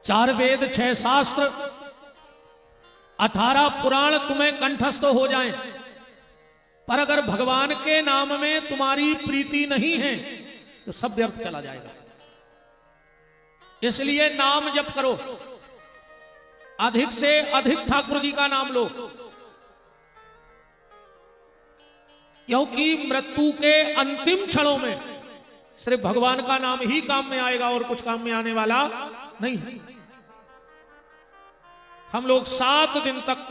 4 वेद 6 शास्त्र 18 पुराण तुम्हें कंठस्थ हो जाएं, पर अगर भगवान के नाम में तुम्हारी प्रीति नहीं है तो सब व्यर्थ चला जाएगा। इसलिए नाम जप करो, अधिक से अधिक ठाकुर जी का नाम लो, क्योंकि मृत्यु के अंतिम क्षणों में सिर्फ भगवान का नाम ही काम में आएगा और कुछ काम में आने वाला नहीं है। हम लोग 7 दिन तक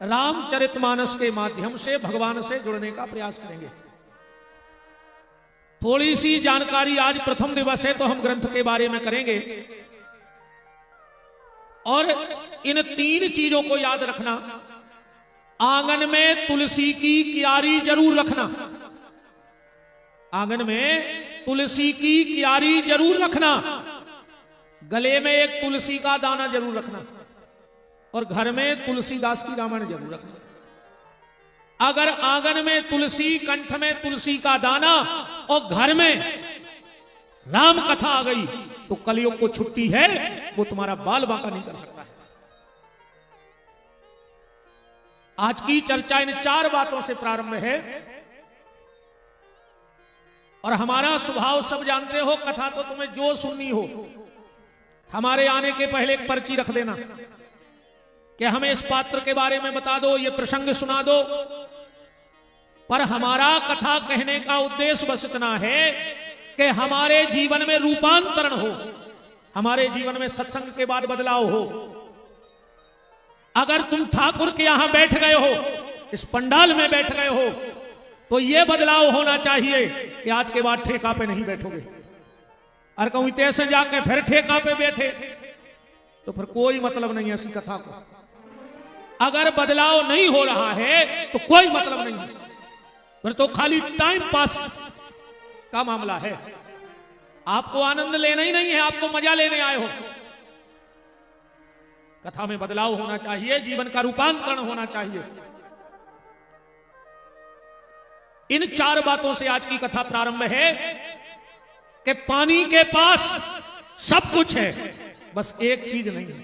रामचरितमानस के माध्यम से भगवान से जुड़ने का प्रयास करेंगे। थोड़ी सी जानकारी आज प्रथम दिवस है तो हम ग्रंथ के बारे में करेंगे, और इन 3 चीजों को याद रखना। आंगन में तुलसी की क्यारी जरूर रखना, आंगन में तुलसी की क्यारी जरूर रखना, गले में एक तुलसी का दाना जरूर रखना, और घर में तुलसीदास की रामायण जरूर रखना। अगर आंगन में तुलसी, कंठ में तुलसी का दाना और घर में राम कथा आ गई तो कलयुग को छुट्टी है, वो तुम्हारा बाल बांका नहीं कर सकता है। आज की चर्चा इन 4 बातों से प्रारंभ है, और हमारा स्वभाव सब जानते हो, कथा तो तुम्हें जो सुननी हो हमारे आने के पहले एक पर्ची रख देना कि हमें इस पात्र के बारे में बता दो, ये प्रसंग सुना दो। पर हमारा कथा कहने का उद्देश्य बस इतना है कि हमारे जीवन में रूपांतरण हो, हमारे जीवन में सत्संग के बाद बदलाव हो। अगर तुम ठाकुर के यहां बैठ गए हो, इस पंडाल में बैठ गए हो, तो यह बदलाव होना चाहिए कि आज के बाद ठेका पे नहीं बैठोगे, और कहूं तैसे जाके फिर ठेका पे बैठे तो फिर कोई मतलब नहीं है ऐसी कथा को। अगर बदलाव नहीं हो रहा है तो कोई मतलब नहीं है, फिर तो खाली टाइम पास का मामला है। आपको आनंद लेना ही नहीं है, आपको मजा लेने आए हो। कथा में बदलाव होना चाहिए, जीवन का रूपांतरण होना चाहिए। इन 4 बातों से आज की कथा प्रारंभ है कि पानी के पास सब कुछ है, बस एक चीज नहीं है।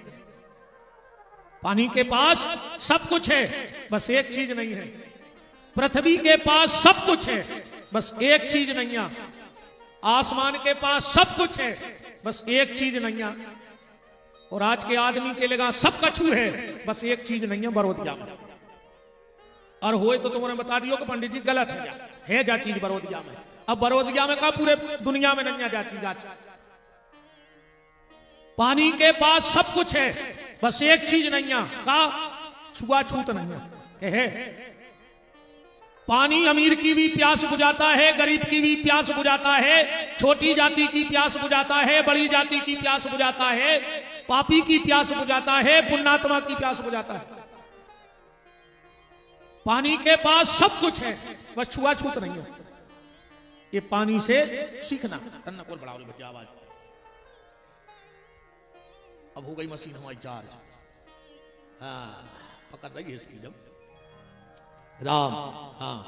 पानी के पास सब कुछ है, बस एक चीज नहीं है। पृथ्वी के पास सब कुछ है, बस एक चीज नहीं है। आसमान के पास सब कुछ है, बस एक चीज नहीं है। और आज के आदमी के लगा सब कछु है, बस एक चीज नहीं है, बरोदिया में। और होए तो तुमने बता दियो कि पंडित जी गलत है जा चीज बरोदिया में। अब बरोदिया में का पूरे दुनिया में नहीं जा चीज। पानी के पास सब कुछ है, बस एक चीज नहीं है, का छुआछूत नहीं है। पानी अमीर की भी प्यास बुझाता है, गरीब की भी प्यास बुझाता है, छोटी जाति की प्यास बुझाता है, बड़ी जाति की प्यास बुझाता है, पापी की प्यास बुझाता है, पुण्यात्मा की प्यास बुझाता है। पानी के पास सब कुछ है, बस छुआछूत नहीं है। ये पानी से सीखना। तन्ना को बढ़ाओ बच्चा आवाज। अब हो गई मशीन हमारी चार्ज। हाँ पकड़ रही है इसकी जब राम। हाँ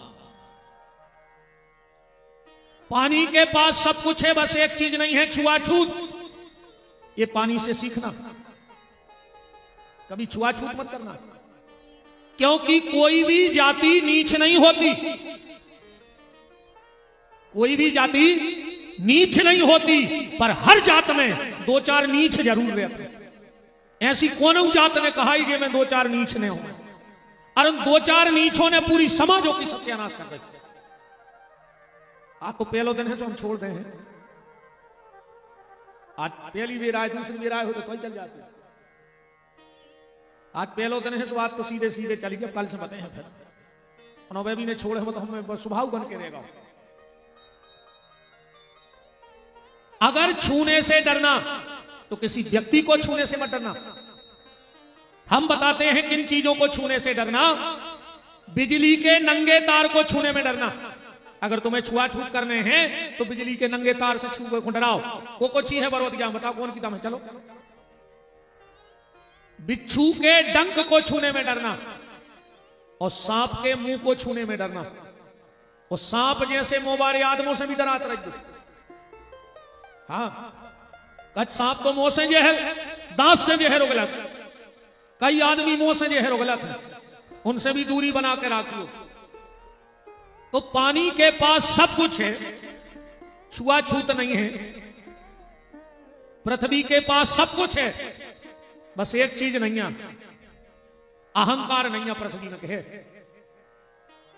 पानी के पास सब कुछ है, बस एक चीज नहीं है, छुआछूत। ये पानी से सीखना, कभी छुआछूत मत करना, क्योंकि कोई भी जाति नीच नहीं होती, कोई भी जाति नीच नहीं होती, पर हर जात में 2-4 नीच जरूर रहते। ऐसी कौन जात ने कहा ही कि मैं 2-4 नीच ने हूं, और उन 2-4 नीचों ने पूरी समाजों की सत्यानाश कर दी। आज तो पहलो दिन है तो हम छोड़ रहे हैं। आज पहली बेर आए, दूसरी बेर आए हो तो कल चल जाते। आज पहलो दिन है तो आज तो सीधे सीधे चली गए, कल से बताए हैं फिर नौबेबी ने छोड़े हो तो हमें स्वभाव बन के रहेगा। अगर छूने से डरना तो किसी व्यक्ति को छूने से मत डरना। हम बताते हैं किन चीजों को छूने से डरना। बिजली के नंगे तार को छूने में डरना। अगर तुम्हें छुआछूत करने हैं तो बिजली के नंगे तार से छू को डराओ। को ची है बरोदिया, बताओ कौन किताब है, चलो। बिच्छू के डंक को छूने में डरना, और सांप के मुंह को छूने में डरना। और सांप जैसे मोबारे आदमों से भी डरात रही। हाँ कच सांप तो मुंह से जहर, दांत से जहर उगलत। कई आदमी मुंह से जहर उगलत है, उनसे भी दूरी बना के रखियो। तो पानी के पास सब कुछ है, छुआछूत नहीं है। पृथ्वी के पास सब कुछ है, बस एक चीज नहीं है, अहंकार नहीं है। पृथ्वी में कहे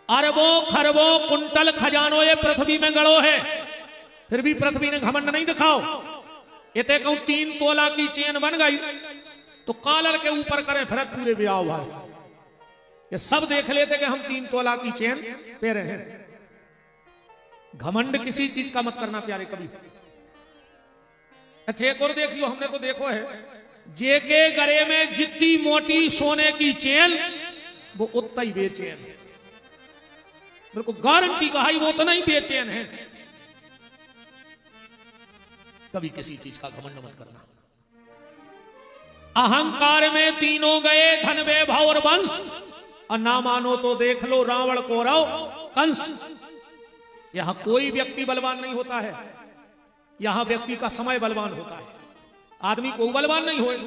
अरबों खरबों कुंटल खजानो ये पृथ्वी में गड़ो है, फिर भी पृथ्वी ने घमंड नहीं दिखाओ। ये ते कहूं 3 तोला की चेन बन गई तो कॉलर के ऊपर करें फिर पूरे ब्याह भाई, ये सब देख लेते कि हम 3 तोला की चेन पे रहे हैं। घमंड किसी चीज का मत करना प्यारे कभी। अच्छा एक और देखियो, हमने तो देखो है जे के गले में जितनी मोटी सोने की चेन वो उतना ही बेचैन, मेरे को गारंटी कहा वो उतना ही बेचैन है। कभी किसी चीज का घमंड मत करना। अहंकार में तीनों गए, धन वैभव और वंश, और ना मानो तो देख लो रावण कौरव कंस। यहां कोई व्यक्ति बलवान नहीं होता है, यहां व्यक्ति का समय बलवान होता है। आदमी को बलवान नहीं होए,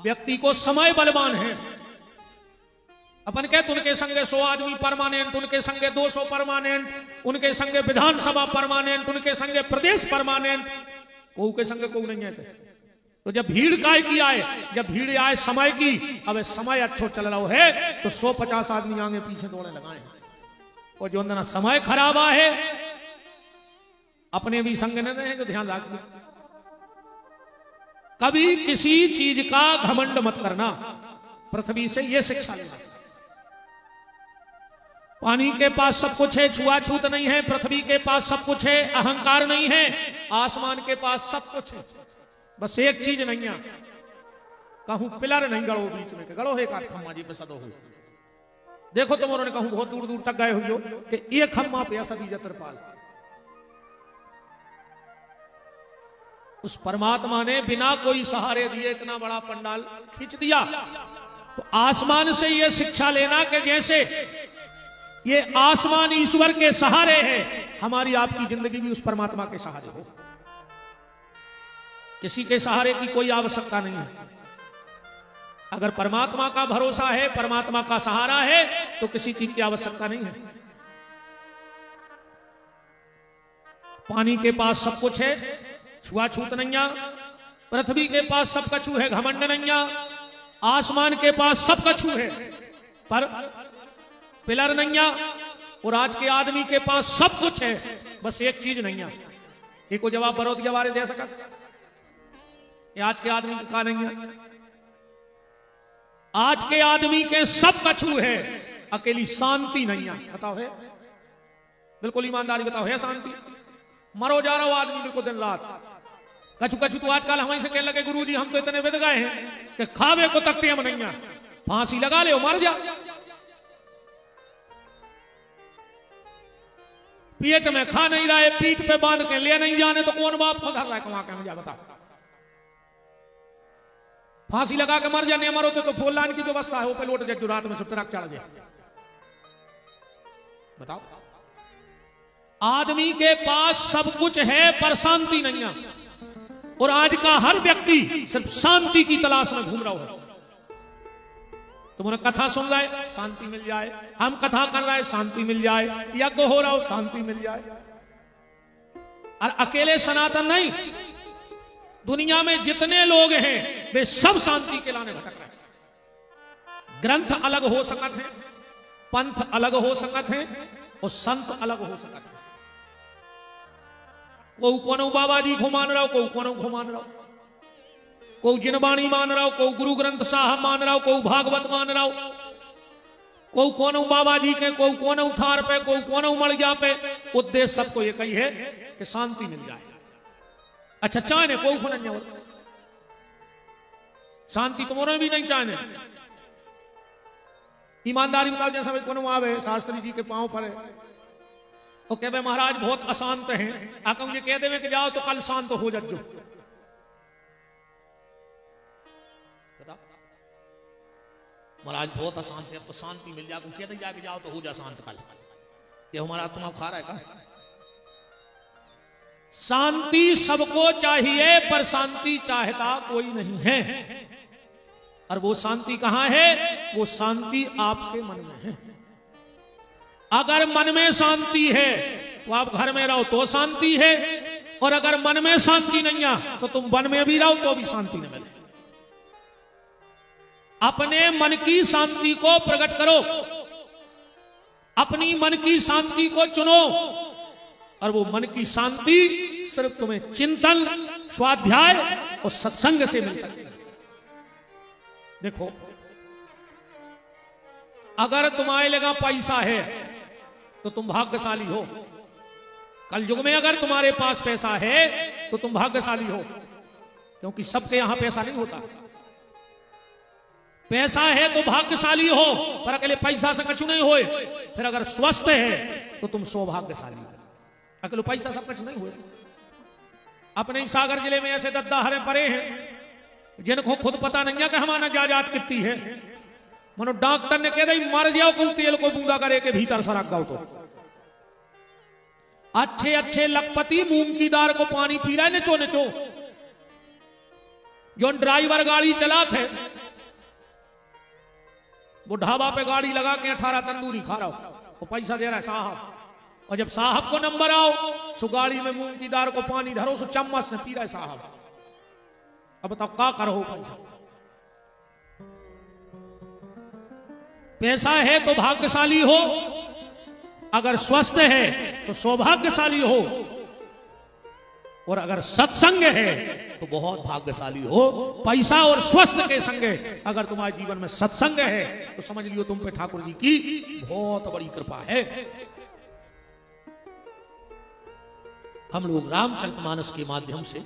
व्यक्ति को समय बलवान है। अपन कहते उनके संगे 100 आदमी परमानेंट, उनके संगे 200 परमानेंट, उनके संगे विधानसभा परमानेंट, उनके संगे प्रदेश परमानेंट, को के संगे को नहीं है। तो जब भीड़ काय की आए, जब भीड़ आए समय की, अब समय अच्छो चल रहा है तो 150 आदमी आगे पीछे दौड़े लगाए। और जो अंदर समय खराब है अपने भी संग न रहे, तो ध्यान रखिए कभी किसी चीज का घमंड मत करना। पृथ्वी से यह शिक्षा लेना। पानी के पास सब कुछ है, छुआछूत नहीं है। पृथ्वी के पास सब कुछ है, अहंकार नहीं है। आसमान के पास सब कुछ है, बस एक चीज नहीं है, कहूं पिलर नहीं गड़ो बीच में, गड़ो एक आठ खम्मा जी पे सदो हो। देखो तुम उन्होंने कहूं बहुत दूर दूर तक गए हो कि एक खम्मा पे सदी जत्रपाल। उस परमात्मा ने बिना कोई सहारे दिए इतना बड़ा पंडाल खींच दिया। तो आसमान से यह शिक्षा लेना कि जैसे ये आसमान ईश्वर के सहारे है, हमारी आपकी जिंदगी भी उस परमात्मा के सहारे हो। किसी के सहारे की कोई आवश्यकता नहीं है। अगर परमात्मा का भरोसा है, परमात्मा का सहारा है, तो किसी चीज की आवश्यकता नहीं है। पानी के पास सब कुछ है, छुआछूत नैया। पृथ्वी के पास सब कछु है, घमंड नैया। आसमान के पास सब कछु है, पर पिलर नैया। और आज के आदमी के पास सब कुछ है, बस एक चीज नैया। एक को जवाब बरोद के बारे दे सका, आज के आदमी का नहीं है। आज के आदमी के सब कछु है, अकेली शांति नहीं है। बताओ है, बिल्कुल ईमानदारी बताओ है शांति? मरो जा रहा हो आदमी बिल्कुल दिन रात। कछु कछु तो आजकल हमें से कहने लगे गुरुजी हम तो इतने विद गए हैं कि खावे को तक टेम नहीं है, फांसी लगा ले मर जा। पेट में खा नहीं रहा है, पीठ पे बांध के ले नहीं जाने, तो कौन बाप को धर रहा है कमा के? मुझे बताओ, फांसी लगा के मर जाने, मरो तो फूलदान की व्यवस्था है, वो पे लौट जाए जो रात में सब तरक चढ़ जाए। बताओ, आदमी के पास सब कुछ है पर शांति नहीं है। और आज का हर व्यक्ति सिर्फ शांति की तलाश में घूम रहा है। तुमने कथा सुन रहे शांति मिल जाए, हम कथा कर रहे शांति मिल जाए, यज्ञ हो रहा हो शांति मिल जाए। और अकेले सनातन नहीं, दुनिया में जितने लोग हैं वे सब शांति के लाने भटक रहे हैं। ग्रंथ अलग हो सकते हैं, पंथ अलग हो सकते हैं, और संत अलग हो सकते हैं। को कोनो बाबा जी को मान रहा हो, को कोनो को मान रहा हो, को जिनबाणी मान रहा हो, को गुरु ग्रंथ साहब मान रहा हो, को भागवत मान रहा हो, को कोनो बाबा जी के, को कोनो थार पे, को कोनो मड़िया पे। उद्देश्य सबको ये कही है कि शांति मिल जाए। अच्छा चाहने को नहीं हो शांति, तुम्हारे भी नहीं चाहने। ईमानदारी बताओ, जैसा कोनो आवे शास्त्री जी के पांव पर तो कह भाई महाराज बहुत अशांत हैं, आका मुझे कह दे कि जाओ तो कल शांत हो जाओ। बताओ महाराज बहुत अशांत है, अब तो शांति मिल जाए, कह दे जाके जाओ तो हो जा शांत कल। ये हमारा आत्मा खा रहा है का? शांति सबको चाहिए, पर शांति चाहता कोई नहीं है। और वो शांति कहां है? वो शांति आपके मन में है। अगर मन में शांति है तो आप घर में रहो तो शांति है, और अगर मन में शांति नहीं है तो तुम वन में भी रहो तो भी शांति नहीं मिले। अपने मन की शांति को प्रकट करो, अपनी मन की शांति को चुनो, और वो मन की शांति सिर्फ तुम्हें चिंतन, स्वाध्याय और सत्संग से मिल सकती है। देखो, अगर तुम्हारे लगा पैसा है तो तुम भाग्यशाली हो। कल युग में अगर तुम्हारे पास पैसा है तो तुम भाग्यशाली हो, क्योंकि सबके यहां पैसा नहीं होता। पैसा है तो भाग्यशाली हो, पर अकेले पैसा से कछु नहीं होए। फिर अगर स्वस्थ है तो तुम सौभाग्यशाली हो। अकेले पैसा सब कुछ नहीं हुए। अपने ही सागर जिले में ऐसे दद्दा हरे पड़े हैं जिनको खुद पता नहीं है कि हमारा जायदाद कितनी है। मनो डॉक्टर ने कह दी मर जाओ, कुल तेल को बूंदा करे के भीतर सरक जाओ। तो अच्छे अच्छे लखपति मूंग की दाल को पानी पी रहा है निचो निचो। जो ड्राइवर गाड़ी चला थे वो ढाबा पे गाड़ी लगा के 18 तंदूरी खा रहा हो, वो पैसा दे रहा है साहब। और जब साहब को नंबर आओ सो गाड़ी में मूंग की दाल को पानी धरो, सो चम्मच से पी रहा है साहब। अब बताओ क्या करो? पैसा है तो भाग्यशाली हो, अगर स्वस्थ है तो सौभाग्यशाली हो, और अगर सत्संग है तो बहुत भाग्यशाली हो। पैसा और स्वस्थ के संगे अगर तुम्हारे जीवन में सत्संग है तो समझ लियो तुम पे ठाकुर जी की बहुत बड़ी कृपा है। हम लोग रामचरितमानस के माध्यम से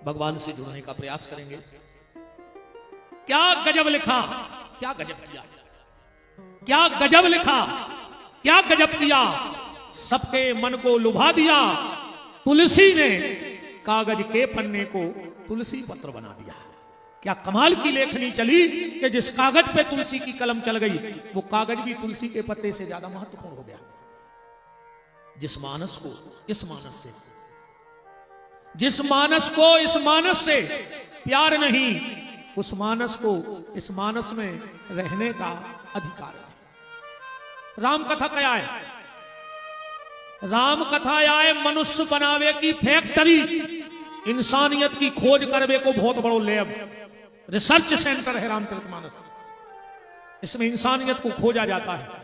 भगवान से जुड़ने का प्रयास करेंगे। क्या गजब लिखा, क्या गजब किया, क्या गजब लिखा, क्या गजब किया। सबके मन को लुभा दिया। तुलसी ने कागज के पन्ने को तुलसी पत्र बना दिया। क्या कमाल की लेखनी चली कि जिस कागज पे तुलसी की कलम चल गई वो कागज भी तुलसी के पत्ते से ज्यादा महत्वपूर्ण हो गया। जिस मानस को इस मानस से, जिस मानस को इस मानस से प्यार नहीं, उस मानस को इस मानस में रहने का अधिकार है। राम कथा क्या है? राम कथा आए मनुष्य बनावे की फैक्ट्री, इंसानियत की खोज करवे को बहुत बड़ो लैब, रिसर्च सेंटर है रामचरितमानस। इसमें इंसानियत को खोजा जाता है।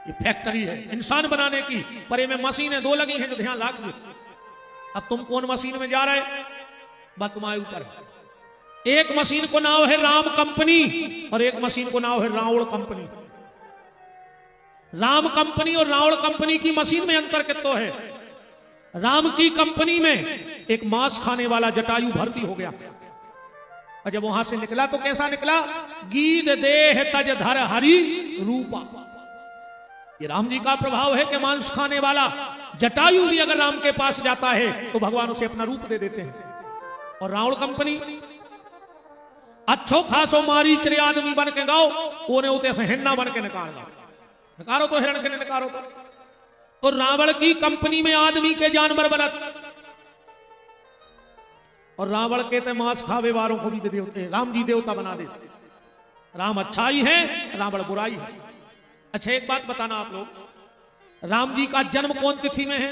ये फैक्ट्री है इंसान बनाने की, पर ये में मशीनें 2 लगी हैं जो ध्यान रखिए। अब तुम कौन मशीन में जा रहे, बात तुम्हारे ऊपर है। एक मशीन को नाम है राम कंपनी और एक मशीन को नाम है रावण कंपनी। राम कंपनी और रावण कंपनी की मशीन में अंतर कितना है? राम की कंपनी में एक मांस खाने वाला जटायु भर्ती हो गया, और जब वहां से निकला तो कैसा निकला? गीत देह तज धर हरि रूपा। ये राम जी का प्रभाव है कि मांस खाने वाला जटायु भी अगर राम के पास जाता है तो भगवान उसे अपना रूप दे देते हैं। और रावण कंपनी अच्छो खासो मारी चरे आदमी बन के गाओ, ओने उते से हिन्ना बन के निकाल दो, निकारो तो हिरण के निकारो तो रावण की कंपनी में आदमी के जानवर बनत, और रावण के ते मांस खावे वालों को भी देवते राम जी देवता बना दे। राम अच्छाई है, रावण बुराई है। अच्छा एक बात बताना आप लोग, राम जी का जन्म कौन तिथि में है?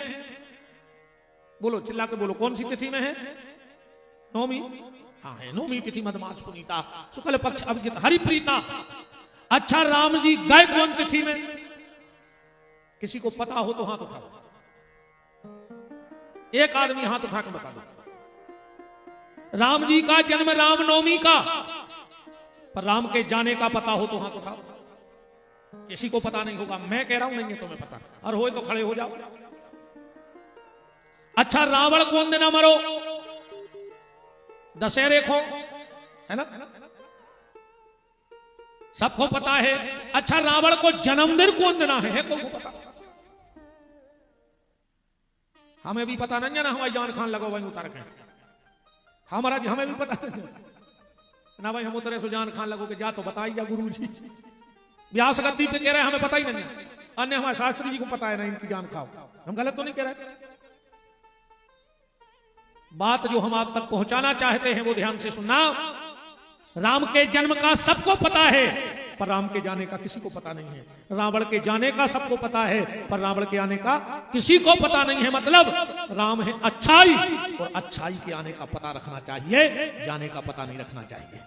बोलो, चिल्ला के बोलो, कौन सी तिथि में है? नौमी। हाँ है, नौमी तिथि मधमास पुनीता शुक्ल पक्ष अभिजित हरिप्रीता। अच्छा राम जी गए कौन तिथि में? किसी को पता हो तो हाथ उठाओ, एक आदमी हाथ उठा के बता दो। राम जी का जन्म रामनवमी का, पर राम के जाने का पता हो तो हाथ उठाओ। किसी को पता नहीं होगा, मैं कह रहा हूं नहीं है तुम्हें पता, और हो तो खड़े हो जाओ। अच्छा रावण कौन दिन मरो? दशहरे को, है ना, सबको पता है। अच्छा रावण को जन्मदिन कौन देना है को पता? हमें भी पता नहीं है ना, हमारी जान खान लगो वही उतार के हमारा जी, हमें भी पता नहीं ना भाई, हम उतरे सो जान खान लगो के जा तो बताइए गुरु जी। व्यास गद्दी पे कह रहे हैं हमें पता ही नहीं। अन्य हमारे शास्त्री जी को पता है ना, इनकी जान खाओ। हम गलत तो नहीं कह रहे? बात जो हम आप तक पहुंचाना चाहते हैं वो ध्यान से सुनना। राम के जन्म का सबको पता है, पर राम के जाने का किसी को पता नहीं है। रावण के जाने का सबको पता है, पर रावण के आने का किसी को पता नहीं है। मतलब राम है अच्छाई, और अच्छाई के आने का पता रखना चाहिए, जाने का पता नहीं रखना चाहिए।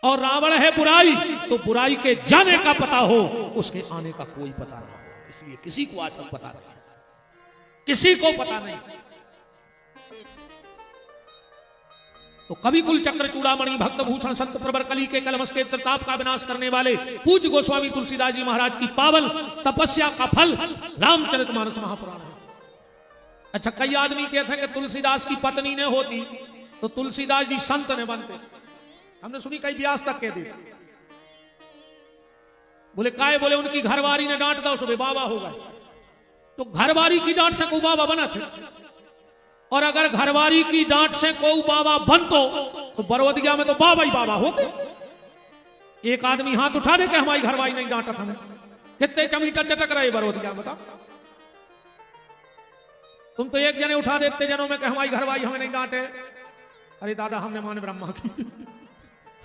और रावण है बुराई, तो बुराई के जाने का पता हो, उसके आने का कोई पता ना हो। इसलिए किसी को आज तक पता नहीं, किसी को पता नहीं। तो कवि कुल चक्र चूड़ामणि भक्त भूषण संत प्रवर कली के कलमस के ताप का विनाश करने वाले पूज्य गोस्वामी तुलसीदास जी महाराज की पावन तपस्या का फल रामचरितमानस महापुराण है। अच्छा, कई आदमी कहते हैं कि तुलसीदास की पत्नी ने होती तो तुलसीदास जी संत ने बनते। हमने सुनी कई व्यास तक कह दी। बोले काय? बोले उनकी घरवारी ने डांट दो सुबह बाबा हो गए। तो घरवारी की डांट से को बाबा बना थे, और अगर घरवारी की डांट से कोई बाबा बनतो तो बरोदिया में तो बाबा ही बाबा होते। एक आदमी हाथ उठा दे के हमारी घरवारी नहीं डांटा था, कितने चमीटा चटक रहे बरोदिया में। तुम तो एक जने उठा देते जनों में कि हमारी घरवारी हमें नहीं डांटे। अरे दादा, हमने मान ब्रह्मा की,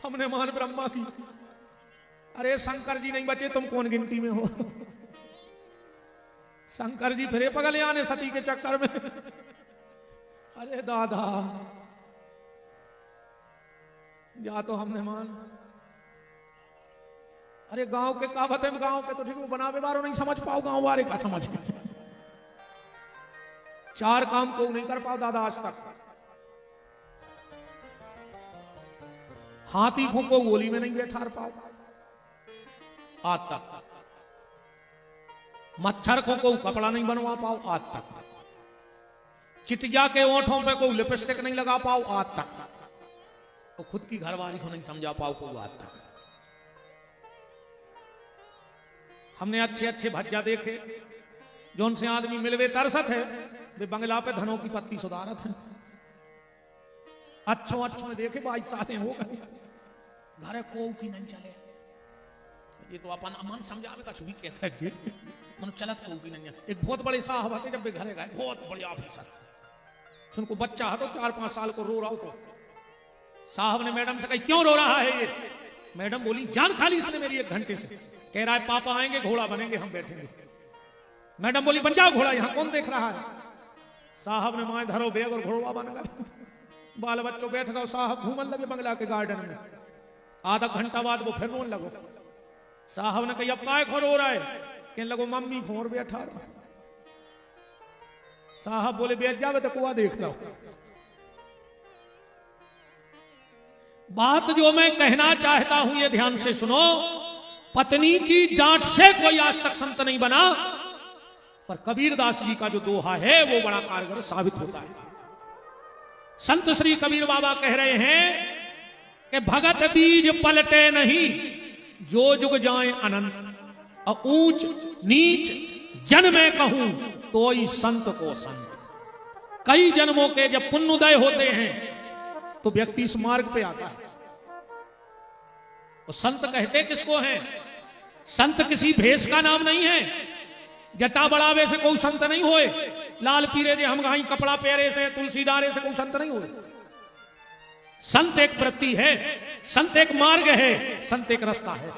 हमने मान ब्रह्मा की। अरे शंकर जी नहीं बचे, तुम कौन गिनती में हो? शंकर जी फिरे पगले आने सती के चक्कर में। अरे दादा, या तो हमने मान। अरे गांव के कहावत है, गांव के तो ठीक वो बनावे बारो नहीं समझ पाओ, गांव वाले का समझ। चार काम को नहीं कर पाओ दादा आज तक। हाथी को गोली में नहीं बैठा पाओ आज तक। मच्छर को कपड़ा नहीं बनवा पाओ आज तक। चिटिया के ओंठों पे कोई लिपस्टिक नहीं लगा पाओ आज तक। तो खुद की घरवाली को नहीं समझा पाओ को आज तक। हमने अच्छे अच्छे भज्जा देखे जो उनसे आदमी मिलवे तरसत है, वे बंगला पे धनों की पत्ती सुधारत है। अच्छो अच्छो देखे भाई साथे हो गए, घर को की नहीं चले। ये तो अपन अमन समझावे का छुपी कहता है जी, मन चलत को भी नहीं है। एक बहुत बड़े साहब आते जब वे घरे गए, बहुत बड़े ऑफिसर, उनको बच्चा है तो 4-5 साल को रो रहा हो। तो साहब ने मैडम से कही क्यों रो रहा है ये? मैडम बोली जान खाली इसने मेरी 1 घंटे से। कह रहा है पापा आएंगे घोड़ा बनेंगे हम बैठेंगे। मैडम बोली बन जाओ घोड़ा, यहां कौन देख रहा है? साहब ने माए धरो बैग और घोड़ा बन गया। बाल बच्चों बैठ गए, साहब घूमने लगे बंगला के गार्डन में। आधा घंटा बाद वो फिर रोने लगो। साहब ने कही अब काय खो रो रहा है? कहने लगो मम्मी खोर बैठा रहा। साहब बोले बैठ जावे तो कुआ देख रहा हूं। बात जो मैं कहना चाहता हूं ये ध्यान से सुनो। पत्नी की डांट से कोई आज तक संत नहीं बना, पर कबीरदास जी का जो दोहा है वो बड़ा कारगर साबित होता है। संत श्री कबीर बाबा कह रहे हैं कि भगत बीज पलटे नहीं, जो जुग जाए अनंत। और ऊंच नीच जन में कहूं तो ही संत को संत। कई जन्मों के जब पुण्योदय होते हैं तो व्यक्ति इस मार्ग पे आता है। और संत कहते किसको हैं? संत किसी भेष का नाम नहीं है। जटा बढ़ावे से कोई संत नहीं होए। लाल पीरे जे हम गाई कपड़ा पहरे से तुलसी डारे से कोई संत नहीं होए। संत एक वृत्ति है, संत एक मार्ग है, संत एक रास्ता है,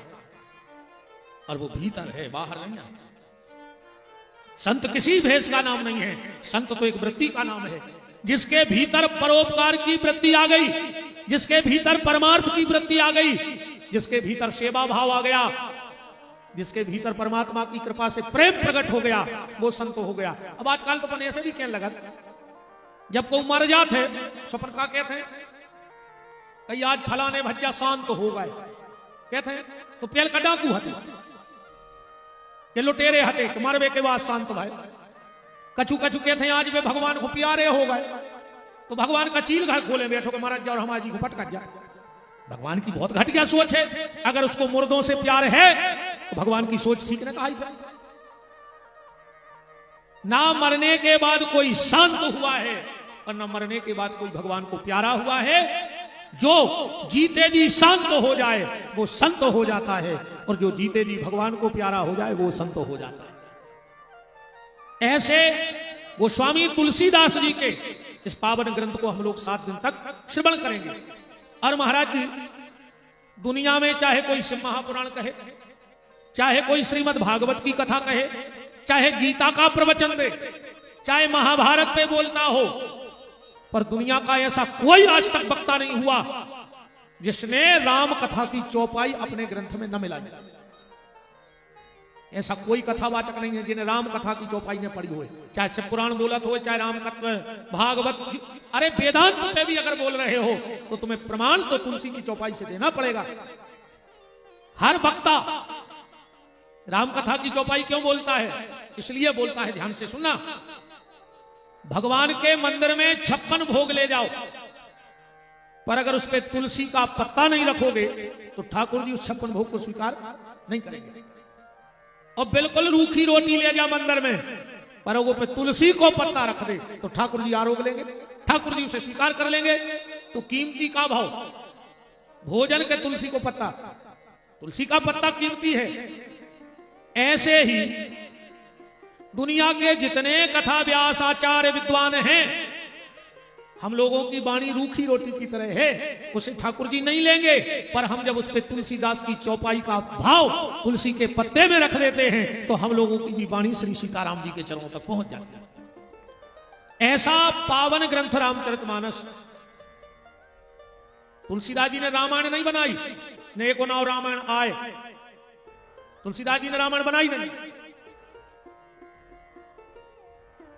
और वो भीतर है, बाहर नहीं है। संत किसी भेष का नाम नहीं है। संत तो एक वृत्ति का नाम है। जिसके भीतर परोपकार की वृत्ति आ गई, जिसके भीतर परमार्थ की वृत्ति आ गई, जिसके भीतर सेवा भाव आ गया, जिसके भीतर परमात्मा की कृपा से प्रेम प्रकट हो गया, वो संत हो गया। अब आजकल तो अपन ऐसे भी कहने लगा, जब कोई मर जाते स्वप्न का कहते हैं कई आज फलाने भज्जा शांत हो गए, कहते हैं तो पेल का डाकू हते के लुटेरे हते मरवे के बाद शांत भाई। कछु कछु कहते हैं आज वे भगवान को प्यारे हो गए, तो भगवान का चील घर खोले बैठो के महाराज जाओ हमारी को पटक जाए। भगवान की बहुत घटिया सोच है। अगर उसको मुर्दों से प्यार है तो भगवान की सोच ठीक ना कहा। ना मरने के बाद कोई शांत हुआ है और न मरने के बाद कोई भगवान को प्यारा हुआ है। जो जीते जी शांत हो जाए वो संत हो जाता है, और जो जीते जी भगवान को प्यारा हो जाए वो संत हो जाता है। ऐसे गोस्वामी तुलसीदास जी के इस पावन ग्रंथ को हम लोग 7 दिन तक श्रवण करेंगे। और महाराज जी, दुनिया में चाहे कोई शिव महापुराण कहे, चाहे कोई श्रीमद् भागवत की कथा कहे, चाहे गीता का प्रवचन दे, चाहे महाभारत पे बोलता हो, पर दुनिया का ऐसा कोई आज तक वक्ता नहीं हुआ जिसने राम कथा की चौपाई अपने ग्रंथ में न मिला जाए। ऐसा कोई कथावाचक नहीं है जिन्हें राम कथा की चौपाई ने पढ़ी हो, चाहे शिव पुराण बोलत हो, चाहे राम कथा भागवत, अरे वेदांत में भी अगर बोल रहे हो तो तुम्हें प्रमाण तो तुलसी की चौपाई से देना पड़ेगा। हर वक्ता राम कथा की चौपाई क्यों बोलता है? इसलिए बोलता है, ध्यान से सुनना, भगवान के मंदिर में 56 भोग ले जाओ, पर अगर उस पर तुलसी का पत्ता नहीं रखोगे तो ठाकुर जी उस 56 भोग को स्वीकार नहीं करेंगे। और बिल्कुल रूखी रोटी ले जा मंदिर में, पर वो पे तुलसी को पत्ता रख दे तो ठाकुर जी आरोग लेंगे, ठाकुर जी उसे स्वीकार कर लेंगे। तो कीमती का भाव, भोजन के तुलसी को पत्ता, तुलसी का पत्ता कीमती है। ऐसे ही दुनिया के जितने कथा व्यास आचार्य विद्वान हैं, हम लोगों की वाणी रूखी रोटी की तरह है, उसे ठाकुर जी नहीं लेंगे, पर हम जब उस पे तुलसीदास की चौपाई का भाव तुलसी के पत्ते में रख देते हैं तो हम लोगों की भी वाणी श्री सीताराम जी के चरणों तक पहुंच जाती है। ऐसा पावन ग्रंथ रामचरितमानस। तुलसीदास जी ने रामायण नहीं बनाई, ने को नाव रामायण आए, तुलसीदास जी ने रामायण बनाई नहीं।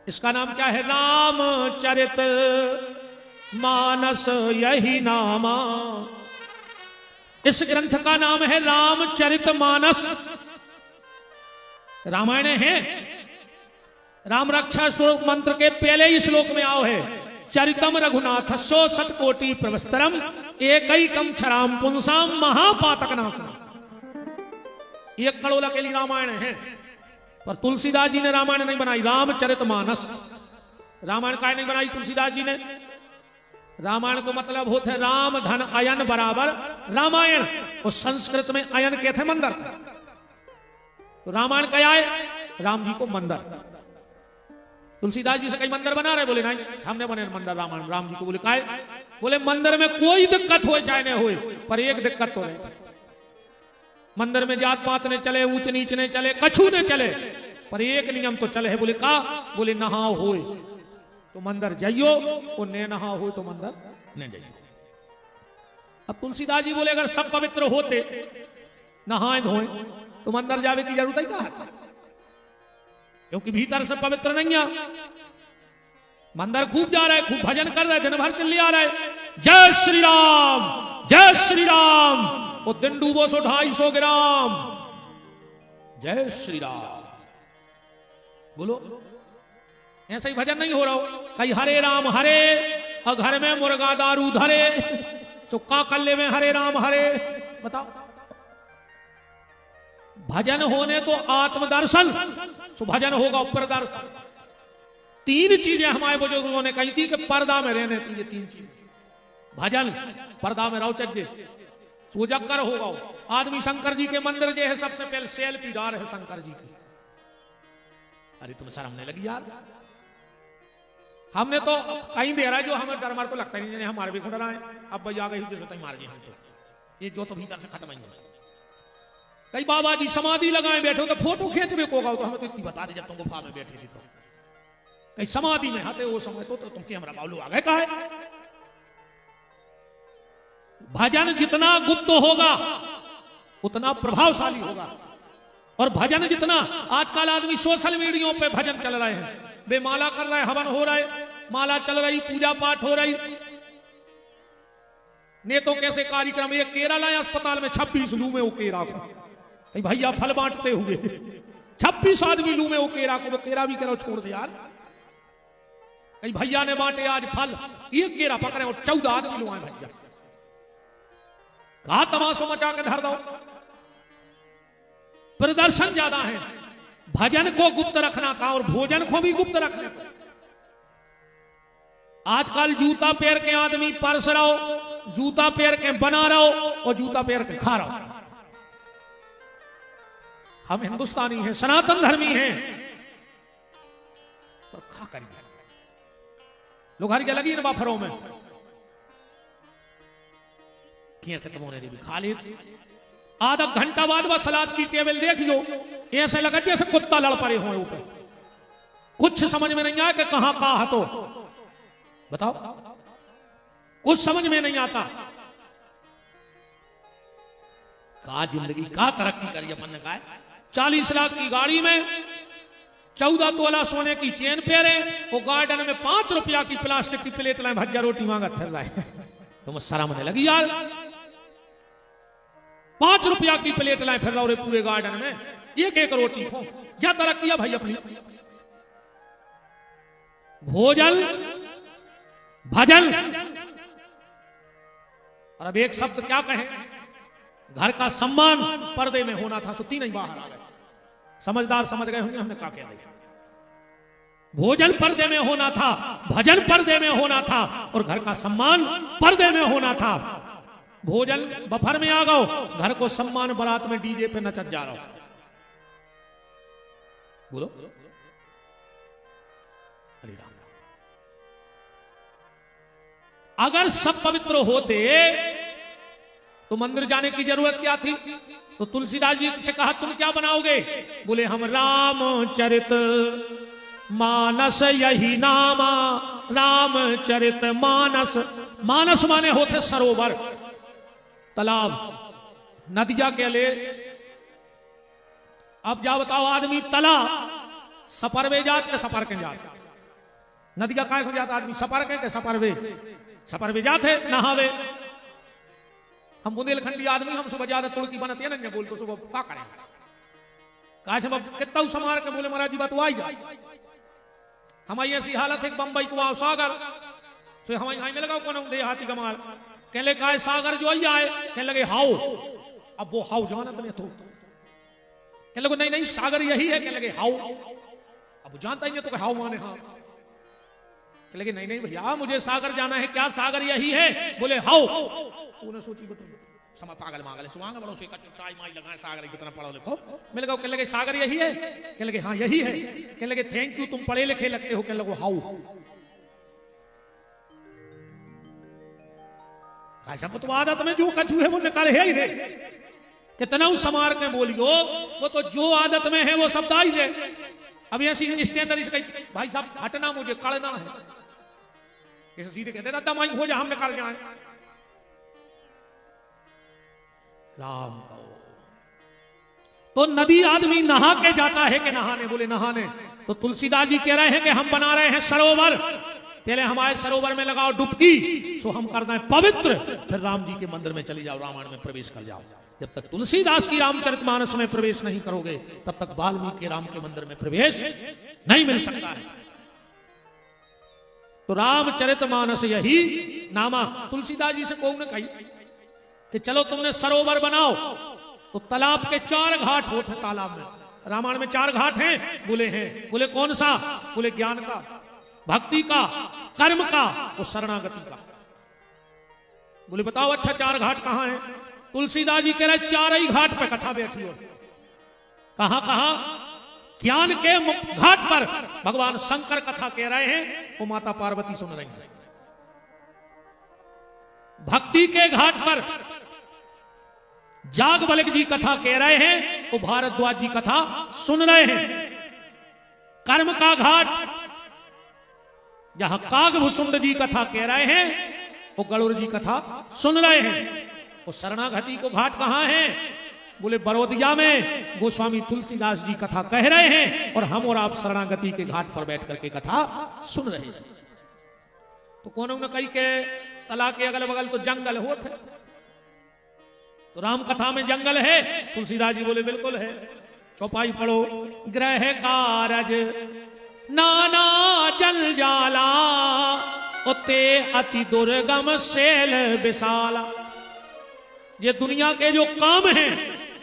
इसका नाम क्या है? रामचरित मानस, यही नामा। इस ग्रंथ का नाम है रामचरित मानस। रामायण है, राम रक्षा श्लोक मंत्र के पहले ही श्लोक में आओ है, चरितम रघुनाथस्यो सतकोटि प्रवस्तरम एकैकम क्षराम पुंसाम महापातक नाशनम। एक कड़ोला के लिए रामायण है, पर तुलसीदास जी ने रामायण नहीं बनाई, रामचरितमानस। रामायण का नहीं बनाई तुलसीदास जी ने। रामायण को मतलब होता है राम धन अयन बराबर रामायण, और संस्कृत में अयन कहते हैं मंदिर। तो रामायण क्या है? राम जी को मंदिर। तुलसीदास जी से कई मंदिर बना रहे, बोले नहीं हमने बने मंदिर रामायण राम जी को। बोले काय? बोले मंदिर में कोई दिक्कत हो चाहे न हो, पर एक दिक्कत तो रहे, मंदिर में जात पात ने चले, ऊंच नीच ने चले, कछु ने चले, पर एक नियम तो चले है। बोले का? बोले नहाओ हो तो मंदिर जाइयो, और ने नहा हो तो मंदिर न जाइयो। अब तुलसीदास जी बोले अगर सब पवित्र होते, नहाए धोए, तो मंदिर जावे की जरूरत ही क्या है? क्योंकि भीतर से पवित्र नहीं है। मंदिर खूब जा रहा है, खूब भजन कर रहा है, दिन भर चल आ रहा है, जय श्री राम जय श्री राम, और दिन डूबो सो 250 ग्राम, जय श्री राम बोलो। ऐसा ही भजन नहीं हो रहा हो, कहीं हरे राम हरे, और घर में मुर्गा दारू धरे, चुक्का कल्ले में हरे राम हरे। बताओ, भजन होने तो आत्मदर्शन, भजन होगा ऊपर दर्शन। 3 चीजें हमारे बुजुर्गों ने कही थी कि पर्दा में रहने, ये 3 चीज, भजन पर्दा में रहो, चज्जे सूजकर होगा। आदमी शंकर जी के मंदिर जो है सबसे पहले सेल्फी डाल है शंकर जी की। अरे तुम शर्म नहीं लगी यार? हमने तो कहीं दे रहा है जो हमें डर मार को लगता नहीं, हमारे भी खुद रहा है। अब भाई आ गई जो मार गई हमको, ये जो तो भीतर से खत्म नहीं। कई बाबा जी समाधि लगाए बैठे हो तो फोटो खींच में कोगा, तो हमें तो इतनी बता दी जब तुम गुफा में बैठे थी। तो कहीं समाधि में आते वो समय तो तुम कैमरा बालू आ गए कहा है। भजन जितना गुप्त होगा उतना प्रभावशाली होगा, और भजन जितना, आजकल आदमी सोशल मीडिया पे भजन चल रहे हैं, वे माला कर रहा है, हवन हो रहा है, माला चल रही, पूजा पाठ हो रही, ने तो कैसे कार्यक्रम। एक केरल है अस्पताल में 26 लू में वो केरा को, भैया फल बांटते हुए 26 आदमी लू में वो केरा को, वो केरा भी करो छोड़ दे यार। कई भैया ने बांटे आज फल, एक केरा पकड़े और 14 आदमी लू आए भैया, कहा तमाशो मचा के धर दो। प्रदर्शन ज्यादा है, भजन को गुप्त रखना का और भोजन को भी गुप्त रखने को। आजकल जूता पैर के आदमी परस रहो, जूता पैर के बना रहो, और जूता पैर के खा रहो। हम हिंदुस्तानी हैं, सनातन धर्मी हैं, पर खा करिए लोग हर लगी इन बाफरों में से तुमने भी खा ली। आधा घंटा बाद वह सलाद की टेबल देख लो, ऐसे लगा जैसे कुत्ता लड़ पड़े हो ऊपर। कुछ समझ में नहीं आया कि कहां कहा तो बताओ, कुछ समझ में नहीं आता। का जिंदगी का तरक्की करी अपन ने कहा। 40 लाख की गाड़ी में 14 तोला सोने की चेन पहरे, वो गार्डन में 5 रुपया की प्लास्टिक की प्लेट लाए, भज्जा रोटी मांगा फिर लाए। तुम शर्म नहीं लगी यार? 5 रुपया की प्लेट लाए फिर रहे पूरे गार्डन में, एक एक रोटी खो। क्या तरक्की है भाई अपनी? भोजन भजन। और अब एक शब्द क्या कहें, घर का सम्मान पर्दे में होना था, सुती नहीं बाहर आ गए। समझदार समझ गए होंगे हमने क्या कह दिया। भोजन पर्दे में होना था, भजन पर्दे में होना था, और घर का सम्मान पर्दे में होना था। भोजन बफर में आ गओ, घर को सम्मान बारात में डीजे पे नचत जा रहा हो। बोलो हरि राम। अगर सब पवित्र होते तो मंदिर जाने की जरूरत क्या थी? तो तुलसीदास जी से कहा तुम क्या बनाओगे? बोले हम रामचरित मानस यही नामा। रामचरित मानस, मानस माने होते सरोवर, तालाब, नदिया के लिए। अब जा बताओ, आदमी तला सफर वे जात के सफर के जात, नदिया काय हो जाता आदमी सफर के सफर वे जात है नहावे। हम बुंदेलखंडी आदमी, हम सुबह ज्यादा तुड़की बनती है ना, बोल तो सुबह क्या करें, कहा सब कितना समार के बोले महाराज जी बात आई जाए। हमारी ऐसी हालत है कि बंबई को आओ सागर, फिर हमारे यहाँ में लगाओ कौन देहाती कमाल, कहले कहा सागर जो आई आए, कहने लगे हाउ। अब वो हाउ जानत नहीं तो कहने लगे नहीं नहीं सागर यही है, कहने लगे हाउ। अब जानता ही नहीं तो हाउ माने हाँ। कहने लगे नहीं नहीं भैया मुझे सागर जाना है, क्या सागर यही है? बोले हाउ। तूने सोची समा पागल मागल सुहांगा बड़ो से चुटाई माई लगाए, सागर कितना पढ़ो लिखो। मैं लगा कहने लगे सागर यही है? कहने लगे हाँ यही है। कहने लगे थैंक यू तुम पढ़े लिखे लगते हो। कहने लगे हाउ। ऐसा तो आदत में जो कछू है वो निकाल है ही रे, कितना समार के बोलियो, वो तो जो आदत में है वो शब्द आई है। अब ऐसी इसके अंदर इसका भाई साहब हटना मुझे कड़ना है, ऐसे सीधे कहते दादा माई हो जा हम निकाल जाए। राम तो नदी आदमी नहा के जाता है कि नहाने? बोले नहाने। तो तुलसीदास जी कह रहे हैं कि हम बना रहे हैं सरोवर, पहले हमारे सरोवर में लगाओ डुबकी, सो हम करना है पवित्र, फिर राम जी के मंदिर में चली जाओ, रामायण में प्रवेश कर जाओ। जब तक तुलसीदास की रामचरितमानस में प्रवेश नहीं करोगे तब तक वाल्मीकि के राम के मंदिर में प्रवेश नहीं मिल सकता है। तो रामचरितमानस यही नामा। तुलसीदास जी से कौन ने कही कि चलो तुमने सरोवर बनाओ, तो तालाब के 4 घाट होते हैं तालाब में। रामायण में 4 घाट हैं? बोले हैं। बोले कौन सा? बोले ज्ञान का, भक्ति का, कर्म का और शरणागति का। बोले बताओ अच्छा 4 घाट कहां हैं? तुलसीदास जी कह रहे 4 ही घाट पे कथा बैठी हो। कहां कहां? ज्ञान के घाट पर भगवान शंकर कथा कह रहे हैं, वो माता पार्वती सुन रही है। भक्ति के घाट पर जागबलिक जी कथा कह रहे हैं, वो भारद्वाज जी कथा सुन रहे हैं। कर्म का घाट जहां कागभुसुंड जी कथा कह रहे हैं, वो गरुड़ जी कथा सुन रहे हैं। वो शरणागति को घाट कहां है? बोले बरोदिया में गोस्वामी तुलसीदास जी कथा कह रहे हैं, और हम और आप शरणागति के घाट पर बैठ करके कथा सुन रहे हैं। तो कौन न कही के तला के अगल बगल तो जंगल होते, तो राम कथा में जंगल है? तुलसीदास जी बोले बिल्कुल है। चौपाई पढ़ो, ग्रह कारज नाना जल जाला, उते अति दुर्गम सेल विशाला। ये दुनिया के जो काम हैं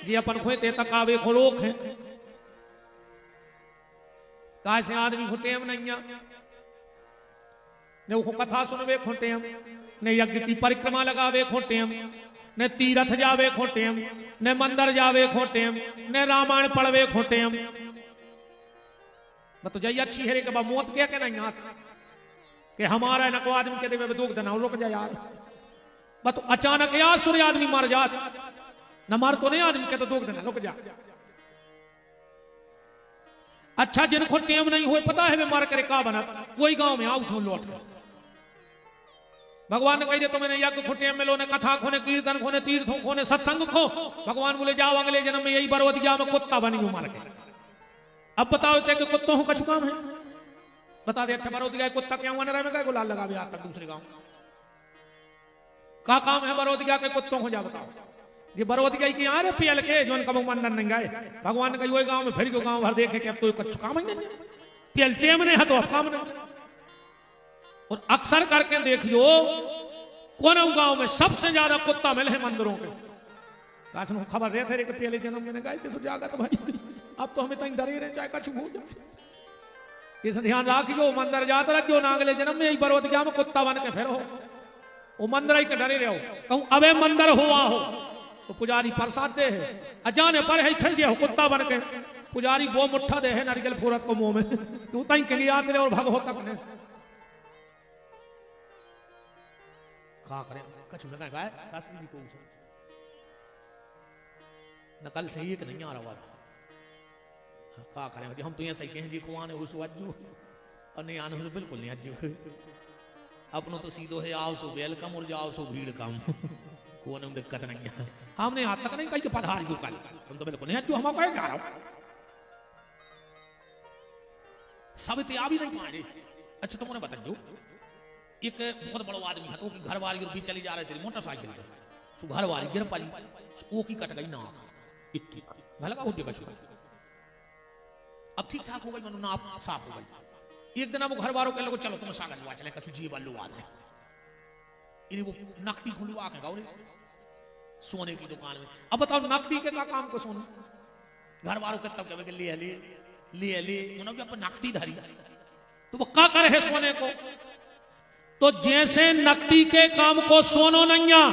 जी अपन खोते तक आवे खोलोक है, कैसे आदमी को टेम नहीं है। ने वो कथा सुनवे खोटे हम, ने यज्ञ की परिक्रमा लगावे खोटे हम, ने तीरथ जावे खोटे हम, ने मंदिर जावे खोटे हम, ने रामायण पढ़वे खोटे हम। तो जाइए अच्छी है कि मौत क्या कहना यहाँ कि हमारा नको आदमी कहते हुए दुख देना रुक जा यार। तो अचानक यार सूर्य आदमी मार जात न मार तो नहीं आदमी कहते दुख देना रुक जा। अच्छा जिनको टेम नहीं हुए पता है वे मार करे का बना वही गांव में आओ लौट भगवान ने कही दे तुम्हें यज्ञ खो टेम में लो ने कथा खो ने कीर्तन खो ने तीर्थों खो ने सत्संग खो। भगवान बोले जाओ अगले जन्म में यही बरवत गया में कुत्ता बनी हूं मार के। अब बताओ कि कुत्तों को कछु काम है बता दे। अच्छा बरवत गया कुत्ता क्या हुआ न में गुलाल लगा आज तक दूसरे गांव का काम है बरवत गया के कुत्तों को जा बताओ। ये बरवत गई कि यार पियल के जो कब मंदर नहीं गए भगवान ने कही वही गांव में फिर क्यों गांव भर देखे कि अब तो कुछ काम ही नहीं पियल टेम नहीं है तो अब काम नहीं। और अक्सर करके देखियो कौन गांव में सबसे ज्यादा कुत्ता मिले हैं मंदिरों के। खबर रहे थे पहले जन्म में गए थे जागा तो भाई अब तो हमें तक डरे रहे चाहे कछु भूल जाए। इस ध्यान रखियो मंदिर जात रखियो ना अगले जन्म में बरवत गया में कुत्ता बन के फिर हो वो मंदिर ही के डरे रहो कहूं अबे मंदिर हुआ हो तो पुजारी प्रसाद दे है अजाने पर है फिर जे हो कुत्ता बन के पुजारी वो मुट्ठा दे है नारियल फूरत को मुंह में तू तई के लिए आते रहे और भग हो तक ने का करे कछु लगा गाय शास्त्री जी को नकल सही है कि नहीं आ रहा का करें हम तो ये सही कहें जी को आने उस वज्जू और नहीं आने तो बिल्कुल नहीं अज्जू अपनों तो सीधो है आओ सो वेलकम और जाओ सो भीड़ कम को दिक्कत नहीं है। हमने यहाँ तक नहीं कही पधार क्यों कल तुम तो बिल्कुल नहीं अज्जू हम कहे जा रहा हूं सब से आ भी नहीं पाए। अच्छा तुमने बताइयो एक बहुत बड़ा आदमी है तो घर वाली भी चली जा रहे थे मोटरसाइकिल पे घर वाली गिर पाई वो की कट गई ना इतनी भला का उठे कछु अब ठीक ठाक हो गई मनु ना साफ हो गई। एक दिन वो घर वालों के लोग चलो तुम सागर हुआ चले कछु जी बल्लू आ है इन्हें वो नकदी खुलवा के गाओ सोने की दुकान में। अब बताओ नकदी के का काम को सोना घर वालों के तब कहे ले ले ले ले उन्होंने अपन नकदी धरी तो वो क्या करे है सोने को। तो जैसे नकदी के काम को सोनो नैया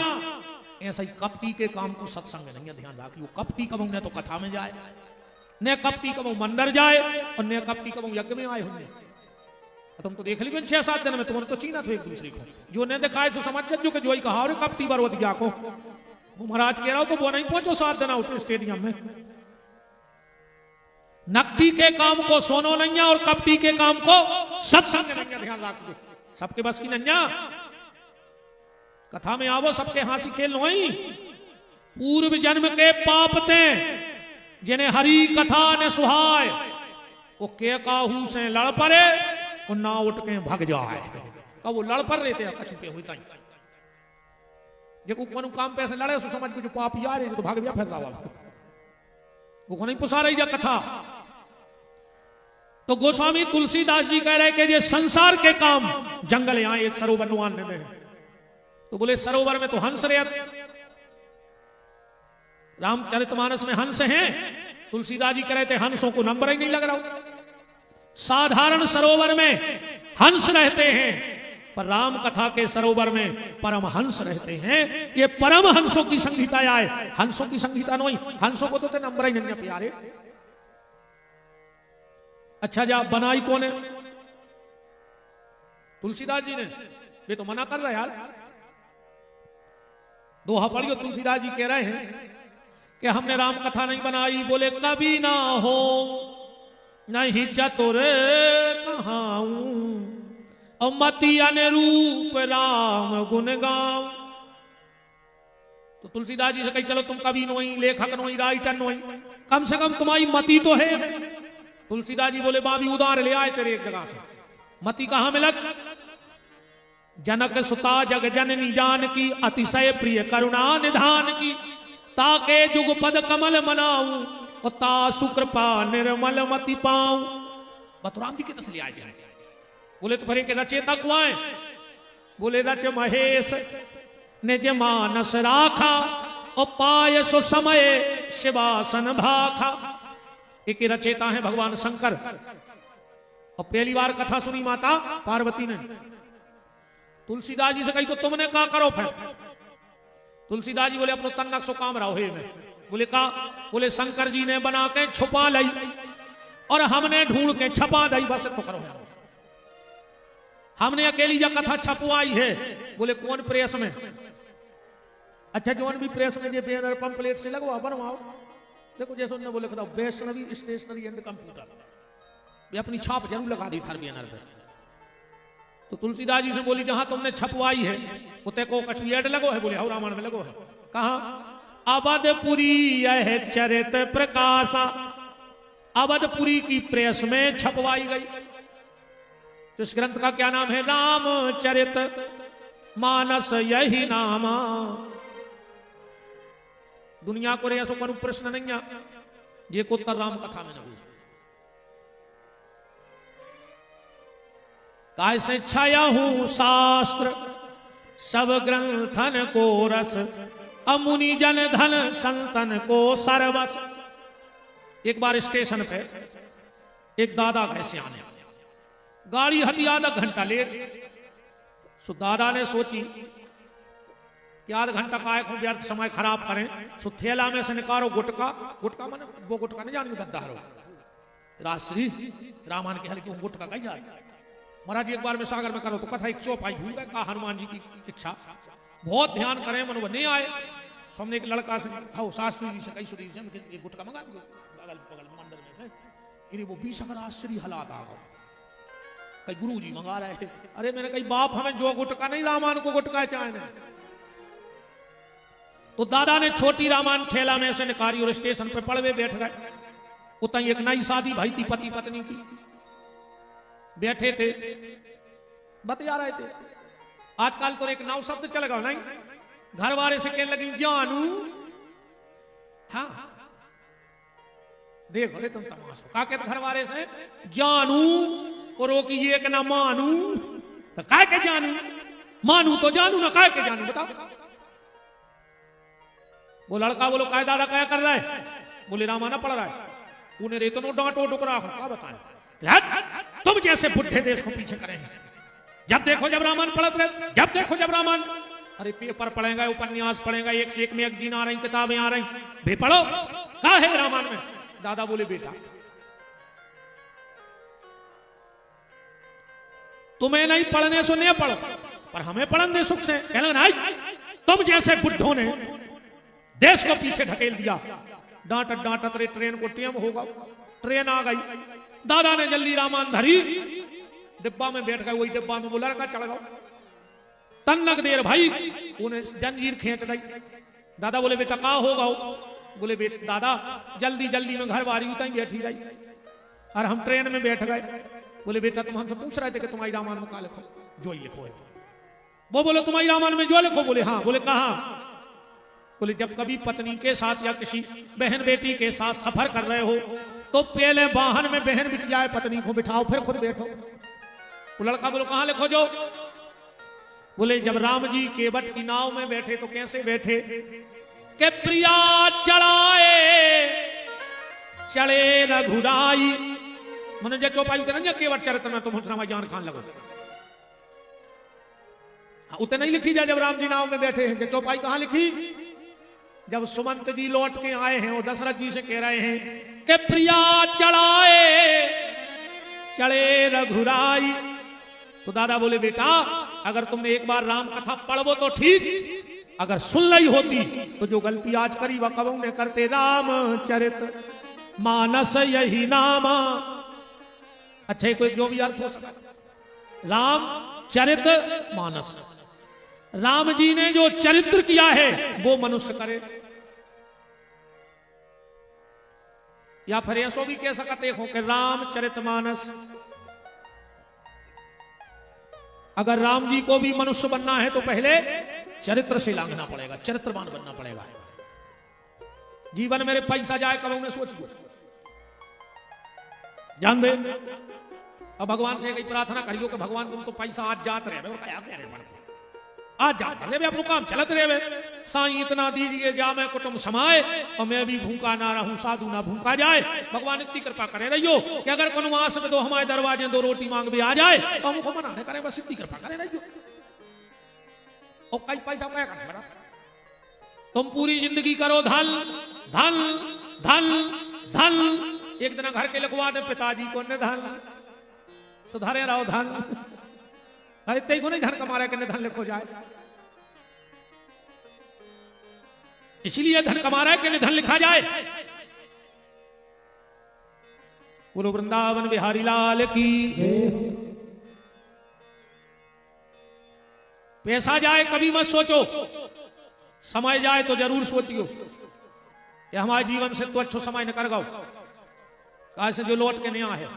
ऐसा ही कपटी के काम को सत्संग नहीं ध्यान रखिए। कपटी कब ने तो कथा में जाए ने कपटी कब मंदिर जाए और ने कपटी कब यज्ञ में आए होंगे। तुम तो देख ली 6-7 दिन में तुमने तो चीना थे एक दूसरे को जो ने दिखाए सो समझ जो कि जो ही कहा कपटी बरवत गया को वो महाराज कह रहा हो तो वो नहीं पहुंचो 7 दिन उठे स्टेडियम में। नकदी के काम को सोनो नैया और कपटी के काम को सत्संग ध्यान रखिए। सबके बस की नैया कथा में आवो सबके हंसी खेल नहीं पूर्व जन्म के पाप थे जिन्हें हरी कथा ने सुहाय वो के काहू से लड़ पड़े और ना उठ के भग जाए तो वो लड़ पड़ रहे थे कछु पे हुई ताई जो मनु काम पे ऐसे लड़े उसको समझ के जो पाप आ रहे तो भाग गया फिर रहा वो नहीं पुसा रही जा कथा। तो गोस्वामी तुलसीदास जी कह रहे कि ये संसार के काम जंगल यहां एक सरोवर नुआने में तो बोले सरोवर में तो हंस रहे रामचरितमानस में हंस हैं। तुलसीदास जी कह रहे थे हंसों को नंबर ही नहीं लग रहा। साधारण सरोवर में हंस रहते हैं पर राम कथा के सरोवर में परम हंस रहते हैं। ये परम हंसों की संगीता आए हंसों की संगीता नहीं हंसों को तो नंबर ही नहीं प्यारे। अच्छा जा बनाई कौन है तुलसीदास जी ने ये तो मना कर रहा है यार। दोहा पढ़ियो तुलसीदास जी कह रहे हैं कि हमने राम कथा नहीं बनाई बोले कभी ना हो नहीं चतुर कहाऊं और मति अनुरूप राम गुण गाऊं। तो तुलसीदास जी से कही चलो तुम कवि नोई लेखक नोई राइटर नोई कम से कम तुम्हारी मति तो है। तुलसीदास जी बोले बाबी उदार ले आए तेरे एक जगह से मति कहां मिलत जनक सुता जग जननी जान की अतिशय प्रिय करुणा निधान की ताके जुग पद कमल मनाऊं और ता सुकृपा निर्मल मति पाऊं। बतुराम जी की तसली आए थे बोले तो भरे के रचेता कुआं बोले रच महेश निज मानस राखा और पाय सो समय शिवासन भाखा। एक रचेता है भगवान शंकर और पहली बार कथा सुनी माता पार्वती ने तुलसीदास जी से कही तो तुमने कहा करो फिर। तुलसीदास जी बोले अपनो तन्नक सो काम रहो हे में। बोले का? बोले शंकर जी ने बना के छुपा लाई और हमने ढूंढ के छपा दई, बस तो करो। हमने अकेली जा कथा छपवाई है। बोले कौन प्रेस में? अच्छा जो भी प्रेस में जो बैनर पंपलेट से लगवा बनवाओ। देखो जैसे उन्होंने बोले बताओ वैष्णवी स्टेशनरी एंड कंप्यूटर, ये अपनी छाप जरूर लगा दी था बैनर पे। तो तुलसीदास जी से बोली जहां तुमने छपवाई है उते को कछु ऐड लगो है? बोले हो रामायण में लगो है। कहा? अवधपुरी यह चरित प्रकाशा, अवधपुरी की प्रेस में छपवाई गई। तो इस ग्रंथ का क्या नाम है? रामचरित मानस यही नामा। दुनिया को ऐसा कोई प्रश्न नहीं है ये को उत्तर राम कथा में नहीं। कैसे छाया हूं शास्त्र सब ग्रंथन को रस, अमुनि जन धन संतन को सर्वस। एक बार स्टेशन पे एक दादा गए सियाने, गाड़ी हती आधा घंटा लेट। सो दादा ने सोची कि आधा घंटा काय को व्यर्थ समय खराब करें। सो थैला में से निकालो गुटका, गुटका माने वो गुटका नहीं जानी गद्दार हो राश्री रामायण के हल्के गुटका कही जाए। महाराज जी एक बार में सागर में करो तो कथा एक चौपाई भूल गए। कहा हनुमान जी की इच्छा, बहुत ध्यान करें मन नहीं आए। हमने एक लड़का से हो शास्त्री जी से कही सुरी से एक गुटका मंगा दो बगल बगल मंदिर में से। इन्हें वो 20 अगर आश्चर्य हालात आ गए। कई गुरु जी मंगा रहे हैं। अरे मैंने कही बाप हमें जो गुटका नहीं रामायण को गुटका चाहे। तो दादा ने छोटी रामायण ठेला में से निकाली और स्टेशन पे पड़वे बैठ गए। उतना एक नई शादी भाई थी पति पत्नी की, बैठे थे बतिया रहे थे। आजकल तो एक नाव शब्द चल गया नहीं, घर वाले से कहने लगी जानू। हाँ देखो रे तुम तमाशा का कहते घर वाले से जानू को रोकी ये कि ना मानू। तो काय के जानू? मानू तो जानू ना काय के जानू बताओ। वो लड़का बोलो काय दादा क्या कर रहा है? बोले रामायण पढ़ रहा है। उन्हें रेतनो डांटो डुकरा हो क्या बताएं। तुम जैसे बुढ़े देश को पीछे करेंगे। जब देखो जब रामायण पढ़ते रहे, जब देखो जब रामायण। अरे पेपर पढ़ेगा, उपन्यास पढ़ेगा, एक से एक मैगजीन आ रही, किताबें आ रही, भी पढ़ो क्या है रामायण में। दादा बोले बेटा तुम्हें नहीं पढ़ने सो नहीं पढ़ो, पर हमें पढ़ने दे सुख से। कहना नहीं, तुम जैसे बुढ़ों ने देश को पीछे ढकेल दिया। डांटत डांटत रे ट्रेन को टेम होगा, ट्रेन आ गई। दादा ने जल्दी रामायण धरी, डिब्बा में बैठ गए। वही डिब्बा में वो लड़का चढ़ गया। तन्नक देर भाई उन्हें जंजीर खींच गई। दादा बोले बेटा का होगा? बोले बेटा दादा जल्दी जल्दी में घर वाली उतनी बैठी रही और हम ट्रेन में बैठ गए। बोले बेटा तुम हमसे पूछ रहे थे कि तुम्हारी रामायण में क्या लिखो? जो लिखो है। वो बोले तुम्हारी रामायण में जो लिखो? बोले हाँ। बोले कहा? बोले जब कभी पत्नी के साथ या किसी बहन बेटी के साथ सफर कर रहे हो तो पहले वाहन में बहन बिठ जाए, पत्नी को बिठाओ, फिर खुद बैठो। वो लड़का बोलो कहां लिखो जो? बोले जब राम जी केवट की नाव में बैठे तो कैसे बैठे कि प्रिया चढ़ाए चढ़े रघुराई। मन जो चौपाई उतरे केवट चरित्र में तुम हंसरामा जान खान लगो उतने नहीं लिखी जाए। जब राम जी नाव में बैठे हैं चौपाई कहां लिखी? जब सुमंत जी लौट के आए हैं और दशरथ जी से कह रहे हैं कि प्रिया चढ़ाए चढ़े रघुराई। तो दादा बोले बेटा अगर तुमने एक बार राम कथा पढ़ो तो ठीक, अगर सुन ली होती तो जो गलती आज करी वह कब ने करते। राम चरित मानस यही नामा। अच्छा कोई जो भी अर्थ हो सका, राम चरित मानस, राम जी ने जो चरित्र किया है वो मनुष्य करे। या फिर ऐसा भी कह सकते हो कि रामचरित मानस, अगर राम जी को भी मनुष्य बनना है तो पहले चरित्र से लांघना पड़ेगा, चरित्रवान बनना पड़ेगा। जीवन मेरे पैसा जाए कब में सोचिए, जान दे। अब भगवान से कई प्रार्थना करियो कि भगवान तुम तो पैसा आज जात रहे और क्या कह रहे आज जाते रहे, अपनो काम चलत रहे। साईं इतना दीजिए जा मैं कुटुंब समाए और मैं भी भूखा ना रहूं, साधु ना भूखा जाए। भगवान इतनी कृपा करे रहियो कि अगर वनवास में तो हमारे दरवाजे दो रोटी मांग भी आ जाए तो हमको मना नहीं करे, बस इतनी कृपा करे रहियो। और कई पैसा क्या करना, तुम पूरी जिंदगी करो धन धन धन धन, एक दिन घर के लिखवा दे पिताजी को धन सुधारे रहो धन, इतने को नहीं धन कमा रहे कि धन लिखो जाए, इसलिए धन कमा रहा है कि धन लिखा जाए। पूर्व वृंदावन बिहारी लाल की। पैसा जाए कभी मत सोचो, समय जाए तो जरूर सोचियो कि हमारे जीवन से तो अच्छो समय न कर गो, कैसे जो लौट के नया है,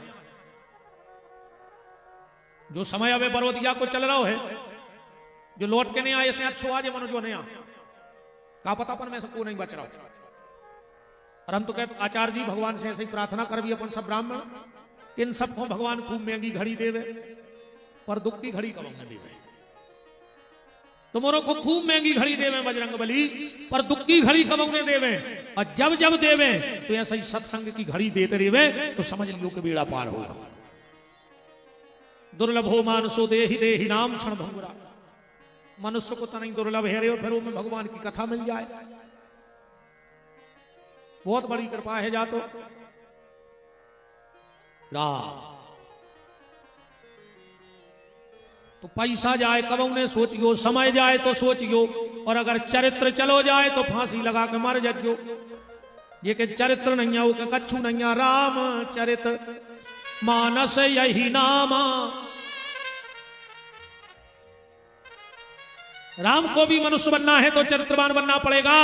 जो समय अबे बरोदिया को चल रहा है, जो लौट के नहीं आए ऐसे अच्छो आज मनो जो नया का पता पर मैं सबको नहीं बच रहा हूं। और हम तो कहते आचार्य जी भगवान से ऐसे ही प्रार्थना कर भी अपन सब ब्राह्मण, इन सबको भगवान खूब महंगी घड़ी देवे पर दुख की घड़ी कब न देवे, तुम्हारों को खूब महंगी घड़ी देवे बजरंग बली, पर दुख की घड़ी कब न देवे, और जब जब देवे तो ऐसा ही सत्संग की घड़ी देते रहे तो समझ लियो कि बेड़ा पार होगा। दुर्लभो मानसो देहि देहि नाम क्षण भंगुरा, मनुष्य को तो नहीं दुर्लभ है रे, फिर वो में भगवान की कथा मिल जाए, बहुत बड़ी कृपा है। जा तो पैसा जाए कब उन्हें सोचियो, समय जाए तो सोचियो, और अगर चरित्र चलो जाए तो फांसी लगा के मर जाओ। ये के चरित्र नहीं है वो के कच्छू नहीं है, राम चरित मानस यही नामा। राम को भी मनुष्य बनना है तो चरित्रवान बनना पड़ेगा।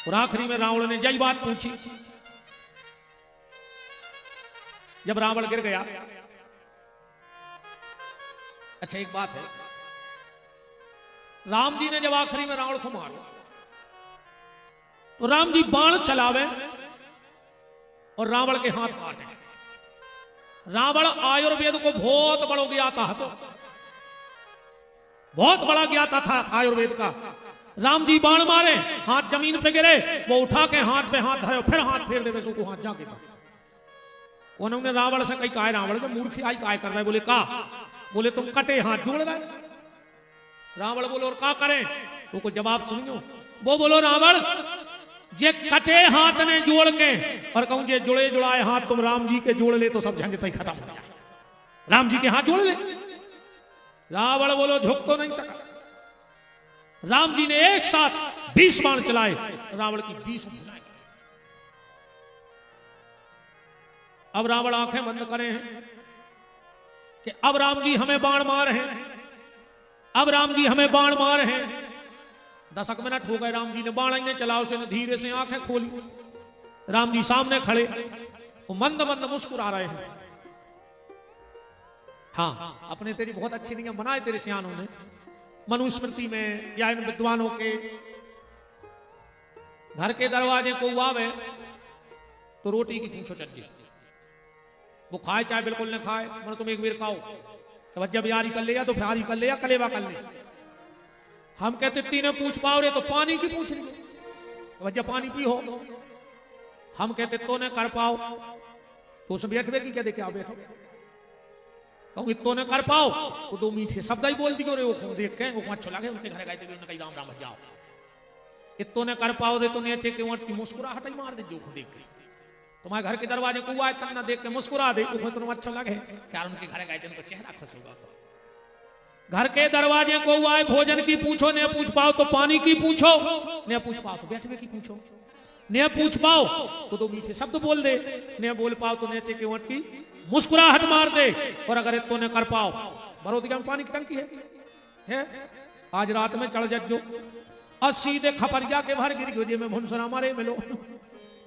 और आखिरी में रावण ने यही बात पूछी, जब रावण गिर गया। अच्छा एक बात है, राम जी ने जब आखिरी में रावण को मारा तो राम जी बाण चलावे और रावण के हाथ काटे। रावण आयुर्वेद को बहुत बड़ा ज्ञाता था, बहुत बड़ा ज्ञाता था आयुर्वेद का। राम जी बाण मारे, हाथ जमीन पे गिरे, वो उठा के हाथ पे हाथ धरे, फिर हाथ फेर दे को हाथ जाके था। उन्होंने रावण से कही, काय रावण तो मूर्ख आई काय कर रहा है? बोले का? बोले तुम कटे हाथ जोड़ रहे। रावण बोलो और का करें? तो को जवाब सुनियो। वो बोलो रावण जे कटे हाथ ने जोड़ के और कहूं जे जुड़े जुड़ाए हाथ तुम राम जी के जोड़ ले तो सब झंझट खत्म हो जाए, राम जी के हाथ जोड़ ले। रावण बोलो झुक तो नहीं सका। राम जी ने एक साथ 20 बाण चलाए, रावण की 20 भुजाएं। अब रावण आंखें बंद करे हैं कि अब राम जी हमें बाण मार हैं, अब राम जी हमें बाण मार हैं। 10 मिनट हो गए, राम जी ने बाण ने चला, उसे धीरे से आंखें खोली। राम जी सामने खड़े, वो मंद मंद मुस्कुरा रहे हैं। हाँ, अपने तेरी बहुत अच्छी नियम बनाए तेरे सियानों ने, मनुस्मृति में या इन विद्वानों के। घर के दरवाजे को आवे तो रोटी की पूछो चज्जी, वो खाए चाहे बिल्कुल न खाए, मतलब तुम एक बार खाओ तो जब यारी कर ले या तो फिर कर ले या कलेवा कर ले। हम कहते तीनों पूछ पाओ रे तो पानी की पूछ ली, तो जब पानी पी हो। हम कहते तो ने कर पाओ तो उसे बैठवे की क्या देखे आओ बैठो, कहूँ तो ने कर पाओ तो 2 मीठे शब्द ही बोल दियो रे, वो देख के वो अच्छा लगे, उनके घर गए थे उन्होंने कही राम राम जाओ। इतो ने कर पाओ रे तो नीचे के वोट की मुस्कुराहट ही मार दे जो देख के। तुम्हारे घर के दरवाजे को आए तक ना देख के मुस्कुरा दे, तुम्हें अच्छा लगे क्या उनके घर गए थे उनको चेहरा खुश होगा। घर के दरवाजे को आए भोजन की पूछो, ने पूछ पाओ तो पानी की पूछो, ने पूछ पाओ तो बैठवे की पूछो, ने पूछ पाओ तो 2 मीठे शब्द बोल दे, ने बोल पाओ तो नीचे के वोट की मुस्कुराहट मार दे। और अगर इतो ने कर पाओ, बरोदिया में पानी की टंकी है? आज रात में चढ़ जो और सीधे खपरिया के भर गिर गयो में भुनसरा मारे मिलो,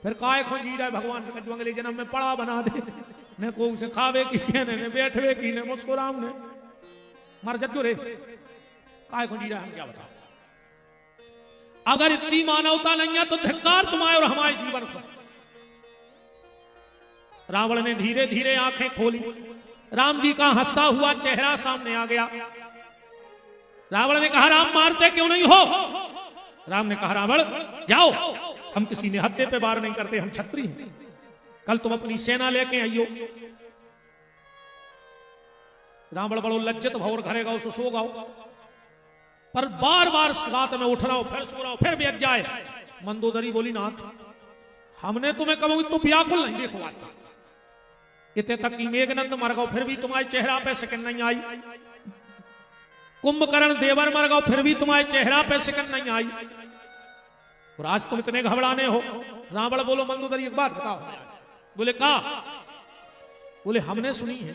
फिर काय खो जी रहा है भगवान से कजू अगले जन्म में पड़ा बना दे, ने को उसे खावे की ने बैठवे की ने मुस्कुराम ने मर जजो रे, काय खो जी रहा है हम क्या बताओ। अगर इतनी मानवता नहीं है तो धिक्कार तुम्हारे और हमारे जीवन को। रावण ने धीरे धीरे आंखें खोली, राम जी का हंसता हुआ चेहरा सामने आ गया। रावण ने कहा राम मारते क्यों नहीं हो? राम ने कहा रावण जाओ, हम किसी ने हत्या पे वार नहीं करते, हम क्षत्रिय हैं, कल तुम अपनी सेना लेके आइयो। रावण बड़ो लज्जित भौर घरे गाओ सो गाओ। पर बार बार रात में उठ रहा हो, फिर सो रहा हो, फिर बैठ जाए। मंदोदरी बोली, नाथ हमने तुम्हें कभी तो व्याकुल नहीं देखो आता, इतने तक की मेघनंद मर गो फिर भी तुम्हारे चेहरा पे सिकन नहीं आई, कुंभकर्ण देवर मर गो फिर भी तुम्हारे चेहरा पे सिकन नहीं आई, और आज तुम इतने घबराने हो। रावण बोलो, मंदोदरी एक बात बताओ। बोले का? बोले हमने सुनी है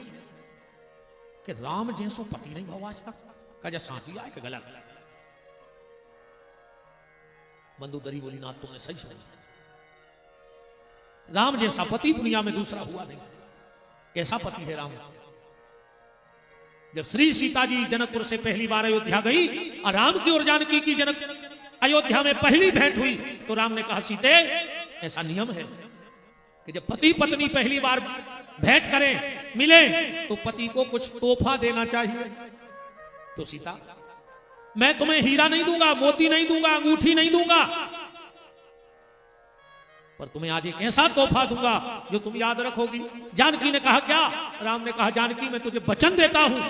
कि राम जैसो पति नहीं भाव आज तक का, जैसा सांसी आए कि गलत। मंदोदरी बोली, नाथ तुमने सही सुनी, राम जैसा पति दुनिया में दूसरा हुआ नहीं। कैसा पति है राम? जब श्री सीता जी जनकपुर से पहली बार अयोध्या गई और राम की और जानकी की जनक अयोध्या में पहली भेंट हुई, तो राम ने कहा, सीते ऐसा नियम है कि जब पति पत्नी पहली बार भेंट करें, मिले, तो पति को कुछ तोहफा देना चाहिए। तो सीता, मैं तुम्हें हीरा नहीं दूंगा, मोती नहीं दूंगा, अंगूठी नहीं दूंगा, पर तुम्हें आज एक ऐसा तोहफा दूंगा जो तुम याद रखोगी। जानकी ने कहा, क्या? राम ने कहा, जानकी मैं तुझे वचन देता हूं,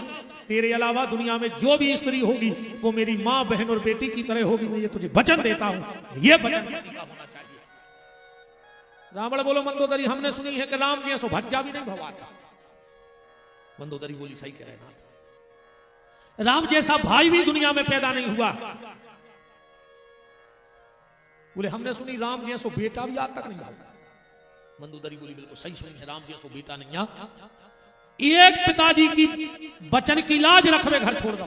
तेरे अलावा दुनिया में जो भी स्त्री होगी वो मेरी मां, बहन और बेटी की तरह होगी। मैं ये तुझे वचन देता हूं, ये वचन पति का होना चाहिए। रावण बोलो, मंदोदरी हमने सुनी है कि राम जी सो भज्जा भी नहीं भवाता। मंदोदरी बोली, सही कह रहे ना, राम जैसा भाई भी दुनिया में पैदा नहीं हुआ। बोले हमने सुनी राम जैसो बेटा भी आज तक नहीं आया। मंदोदरी बोली, बिल्कुल सही सुनी है, राम जैसो बेटा नहीं आ। एक पिताजी की वचन की लाज रखवे घर छोड़ दो।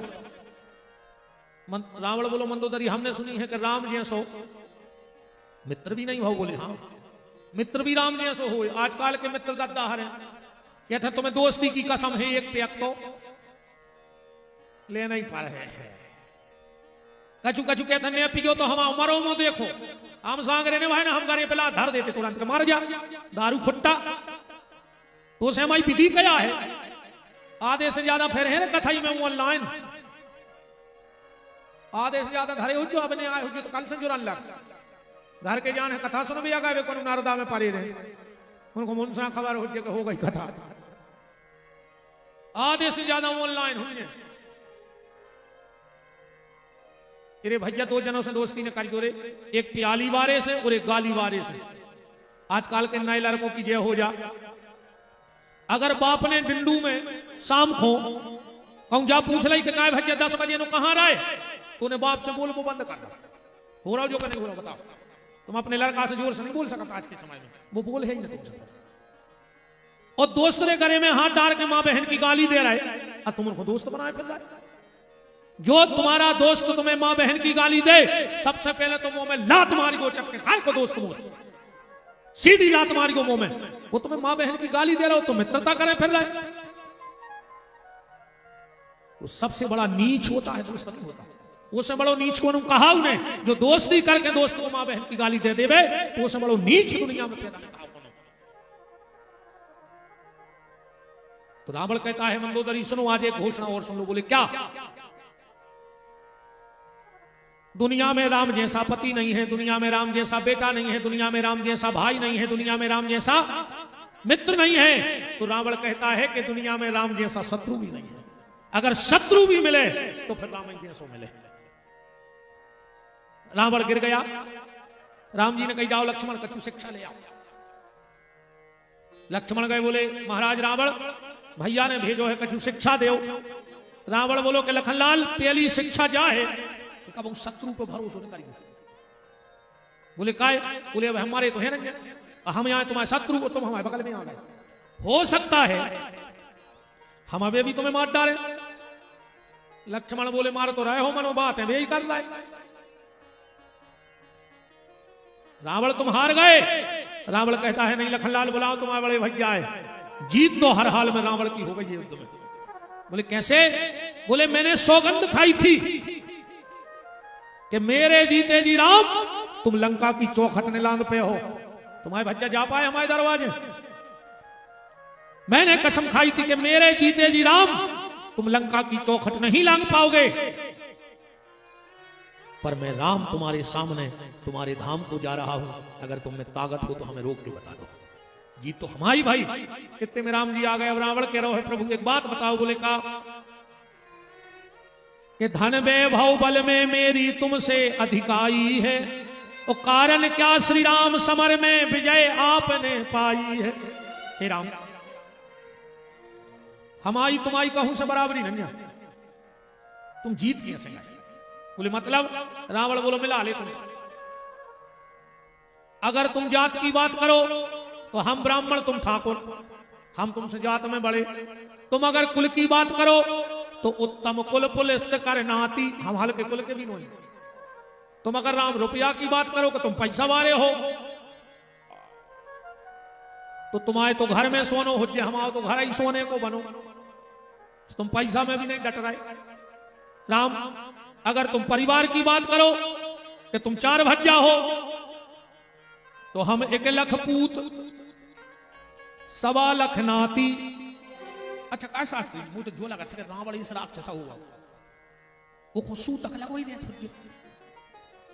रावण बोलो, मंदोदरी हमने सुनी है कि राम जैसो मित्र भी नहीं हो। बोले हाँ, मित्र भी राम जैसो हो। आजकल के मित्र गद्दार हैं, कहते तुम्हें दोस्ती की कसम है, एक पे तो ले नहीं पा रहे हैं। कछु कछु कहते ने पियो तो हम मरो मो देखो, हम सांग रहने भाई ना, हम गारे पिला धर देते तुरंत मार जा, दारू खुट्टा तो से हमारी विधि क्या है। आधे से ज्यादा फिर है कथाई में ऑनलाइन, आधे से ज्यादा घरे हो जो अपने आए हो तो कल से जुड़न लग घर के जान है कथा सुन भी आ गए को नारदा में पारे रहे, उनको मुंसना खबर हो गई कथा। आधे से ज्यादा ऑनलाइन हुई। तेरे भैया दो जनों से दोस्ती ने करी जोरे, एक प्याली वारे से और एक गाली वारे से। आजकल के नए लड़कों की जय हो जा। अगर बाप ने डिंडू में शाम को कहूं जा पूछ ली कि काय भैया 10 बजे नो कहां रहे, तो उन्हें बाप से बोल वो बंद कर दो। हो रहा जो कि नहीं हो रहा बताओ। तुम अपने लड़का से जोर से नहीं बोल सकता आज के समय में, वो बोल है ही नहीं तुमसे। और दोस्त ने गले में हाथ डाल के मां बहन की गाली दे रहे और तुम उनको दोस्त बनाए फिर रहे। जो तुम्हारा दोस्त तुम्हें मां बहन की गाली दे, सबसे पहले तो मुंह में लात मारी को चटके, काय को दोस्त मुंह सीधी लात मारी को मुंह में। वो तुम्हें मां बहन की गाली दे रहा हो तो मित्रता करें फिर रहे। वो सबसे बड़ा नीच होता है, दोस्त नहीं होता। उससे बड़ो नीच को कहा उन्हें जो दोस्ती करके दोस्त को मां बहन की गाली दे देवे, तो उससे बड़ो नीच दुनिया में पैदा नहीं। तो रावण कहता है, मंदोदरी सुनो आज एक घोषणा और सुन लो। बोले क्या? दुनिया में राम जैसा पति नहीं है, दुनिया में राम जैसा बेटा नहीं है, दुनिया में राम जैसा भाई नहीं है, दुनिया में राम जैसा मित्र नहीं है। तो रावण कहता है कि दुनिया में राम जैसा शत्रु भी नहीं है। अगर शत्रु भी मिले तो फिर राम जैसो मिले। रावण गिर गया। राम जी ने कही जाओ लक्ष्मण कछु शिक्षा ले आओ। लक्ष्मण गए, बोले महाराज रावण भैया ने भेजो है कछु शिक्षा दो। रावण बोलो कि लखनलाल पहली शिक्षा जा है कब शत्रु पर भरोसा नहीं करेंगे। बोले काय? बोले अब हमारे तो है नहीं, हम यहाँ तुम्हारे शत्रु तुम हमारे बगल में आ गए, हो सकता है हम अभी भी तुम्हें मार डाले। लक्ष्मण बोले मार तो रहे हो, मनो बात है वे ही कर रहा है। रावण तुम हार गए। रावण कहता है नहीं लखनलाल बुलाओ तुम्हारे बड़े भैया है, जीत तो हर हाल में रावण की हो गई है युद्ध में। बोले कैसे? बोले मैंने सौगंध खाई थी कि मेरे जीते जी राम तुम लंका की चौखट नीलांग पे हो, तुम्हारे भज्जा जा पाए हमारे दरवाजे। मैंने कसम खाई थी कि मेरे जीते जी राम तुम लंका की चौखट नहीं लांग पाओगे, पर मैं राम तुम्हारे सामने तुम्हारे धाम को जा रहा हूं। अगर तुम में ताकत हो तो हमें रोक के बता दो, जीत तो हमारी भाई। इतने में राम जी आ गए। अब रावण कह रहा है प्रभु एक बात बताओ। बोले का? कि धन वैभव बल में मेरी तुमसे अधिकाई है, और कारण क्या श्री राम समर में विजय आपने पाई है। हे राम, हमारी तुम्हारी कहूं से बराबरी नहीं, तुम जीत कैसे गए? बोले मतलब? रावण बोलो मिला ले तुम। अगर तुम जात की बात करो तो हम ब्राह्मण तुम ठाकुर, हम तुमसे जात में बड़े। तुम अगर कुल की बात करो तो उत्तम कुल पुलिस कर नाती, हम हल्के कुल के भी नहीं। तुम अगर राम रुपया की बात करो कि तुम पैसा वाले हो, तो तुम्हारे तो घर में सोनो हो जाए, हमारे तो घर ही सोने को बनो, तुम पैसा में भी नहीं डट रहे। राम, अगर तुम परिवार की बात करो कि तुम 4 भज्जा हो, तो हम 1 लाख पूत 1.25 लाख नाती। अच्छा क्या शास्त्री, मुझे तो जो लगा था कि रावण इस राक्षस हुआ वो खुशू तक लगो ही दे।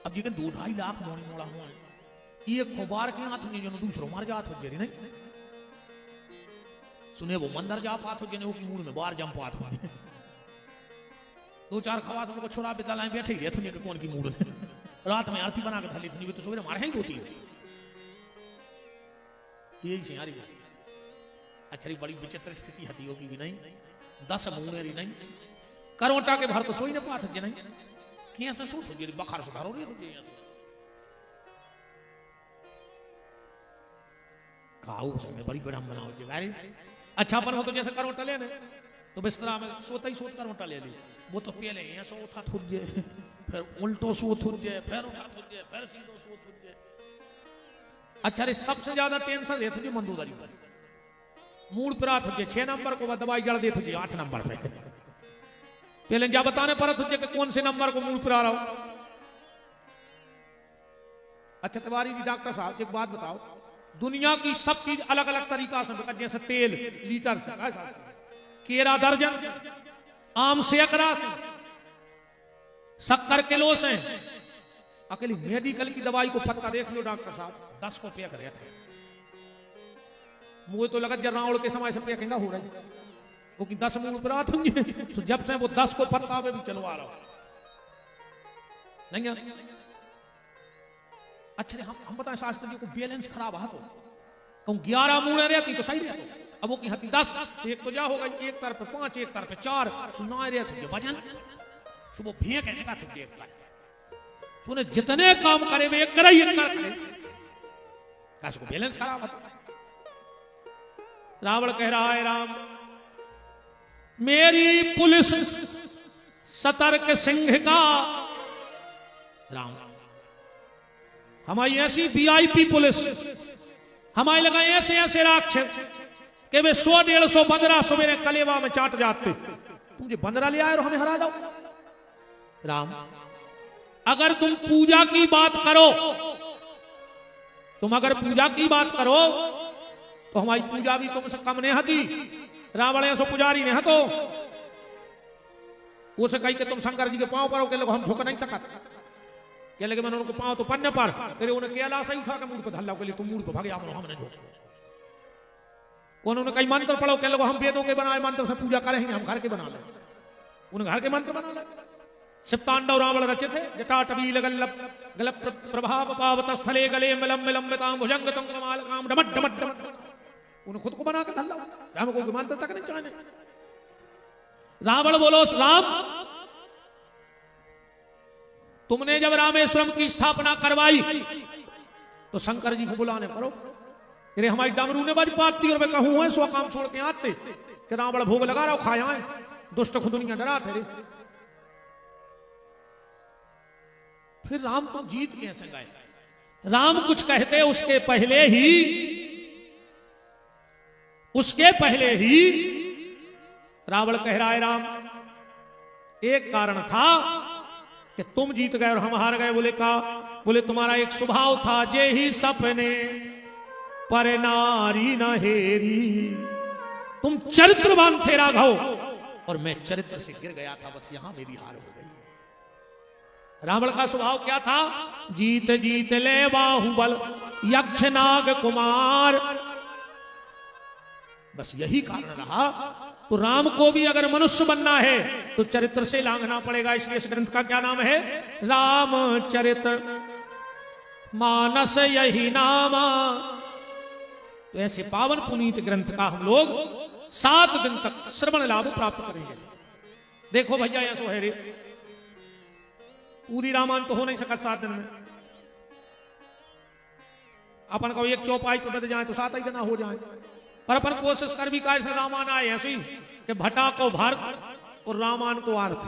अब जी 2-2.5 लाख मोड़ी मोड़ा हुआ एक खोबार के हाथ में जो दूसरों मार जात हो जे नहीं सुने वो मंदिर जा पात हो जने वो की मूड में बाहर जम पात हो 2-4 खवास हमको छोड़ा बिता लाए बैठे ही थे कौन की मूड रात में आरती बना के ढली थी तो सवेरे मारे ही होती यही से यार। अच्छा बड़ी विचित्र स्थिति हती होगी भी नहीं 10 मूनेरी नहीं करोटा के भर तो सोई ने पात जे नहीं कैसे सूत हो जे बखार सुधारो रे हो जे खाओ से बड़ी बड़ा बनाओ जे भाई। अच्छा पर हो तो जैसे करोटा ले ने तो बिस्तरा में सोता ही सोत करोटा ले ली, वो तो पहले ऐसा उठा थुट जे फिर उल्टो सोत थुट जे फिर उठा थुट जे फिर सीधो सोत थुट जे। अच्छा रे सबसे ज्यादा टेंशन देते जी मंदोदरी पर मूड पर थुट 6 नंबर को दवाई जड़ दे थुट 8 नंबर पे पहले जा बताने पर थुट कि कौन से नंबर को मूड पर आ रहा हो। अच्छा तिवारी जी डॉक्टर साहब एक बात बताओ, दुनिया की सब चीज अलग अलग तरीका से, जैसे तेल लीटर से, केरा दर्जन, आम से 1 से, शक्कर किलो से, अकेली मेडिकल की दवाई को पत्ता देख लो डॉक्टर साहब 10 को पैक रहे थे। मुझे तो लगा जब रावण के समय से पैकिंग हो रही वो कि 10 मूल पर आते तो जब से वो 10 को पत्ता पे भी चलवा रहा नहीं। अच्छा हम बताएं शास्त्र जी को बैलेंस खराब है तो कहूं 11 मूड़े रहती तो सही रहती, अब वो की हती 10 एक तो जा होगा एक तरफ 5 एक तरफ 4 सुना रहे थे जो वजन सुबह भें कहने का थे देख पाए सुने जितने काम करे वे करे ही करे कैसे को बैलेंस खराब है। रावण कह रहा है राम मेरी पुलिस सतर्क सिंह का, राम हमारी ऐसी वीआईपी पुलिस हमारे लगा ऐसे ऐसे राक्षस कि वे 100-150 बंदरा सवेरे कलेवा में चाट जाते, तुझे बंदरा ले आए और हमें हरा दो। राम अगर तुम पूजा की बात करो, तुम अगर पूजा की बात करो तो हमारी पूजा भी तुमसे कम नहीं हती। रावण ऐसो पुजारी नहीं हतो उसे कही कि तुम शंकर जी के पांव पर हो के लोग हम झुक नहीं सका क्या लगे मैंने उनको पांव तो पन्ने पर तेरे उन्हें केला सही उठा के मूड पर धल्ला के लिए तुम मूड पर भागे आओ हमने झुक। उन्होंने कई मंत्र पढ़ो के लोग हम वेदों के बनाए मंत्र से पूजा करेंगे हम घर के बना ले, उन्हें घर के मंत्र बना ले। शिवतांडव रावण रचे थे जटाटवील गलप प्रभाव पावत स्थले गले मिलम मिलम्बिताम भुजंग तुम कमाल काम डमट डमट डमट उन्हें खुद को बना के धल्ला राम को मंत्र तक नहीं चाहने। रावण बोलो राम तुमने जब रामेश्वरम की स्थापना करवाई तो शंकर जी को बुलाने पड़ो, अरे हमारी डमरू ने बज पाती और मैं कहूं है 100 काम छोड़ के आते कि रावण भोग लगा रहा खाया है दुष्ट को दुनिया डरा थे। फिर राम तो जीत कैसे गए? राम कुछ कहते उसके पहले ही रावण कह रहा है राम एक कारण था कि तुम जीत गए और हम हार गए। बोले तुम्हारा एक स्वभाव था जे ही सपने पर नारी न हेरी, तुम चरित्रवान थे राघव और मैं चरित्र से गिर गया था, बस यहां मेरी हार हो गई। रावण का स्वभाव क्या था? जीत जीत ले बाहुबल यक्ष नाग कुमार, बस यही कारण रहा तो राम को भी अगर मनुष्य बनना है तो चरित्र से लांघना पड़ेगा। इसलिए इस ग्रंथ का क्या नाम है? रामचरित मानस यही नामा। तो ऐसे पावन पुनीत ग्रंथ का हम लोग 7 दिन तक श्रवण लाभ प्राप्त करेंगे। देखो भैया ऐसो है रे, पूरी रामायण तो हो नहीं सका 7 दिन में। अपन को एक चौपाई पे बद जाए तो 7 ही दिन हो जाए, पर अपन कोशिश कर भी कैसे रामायण आए ऐसे ही कि भटा को भारत और रामायण को अर्थ।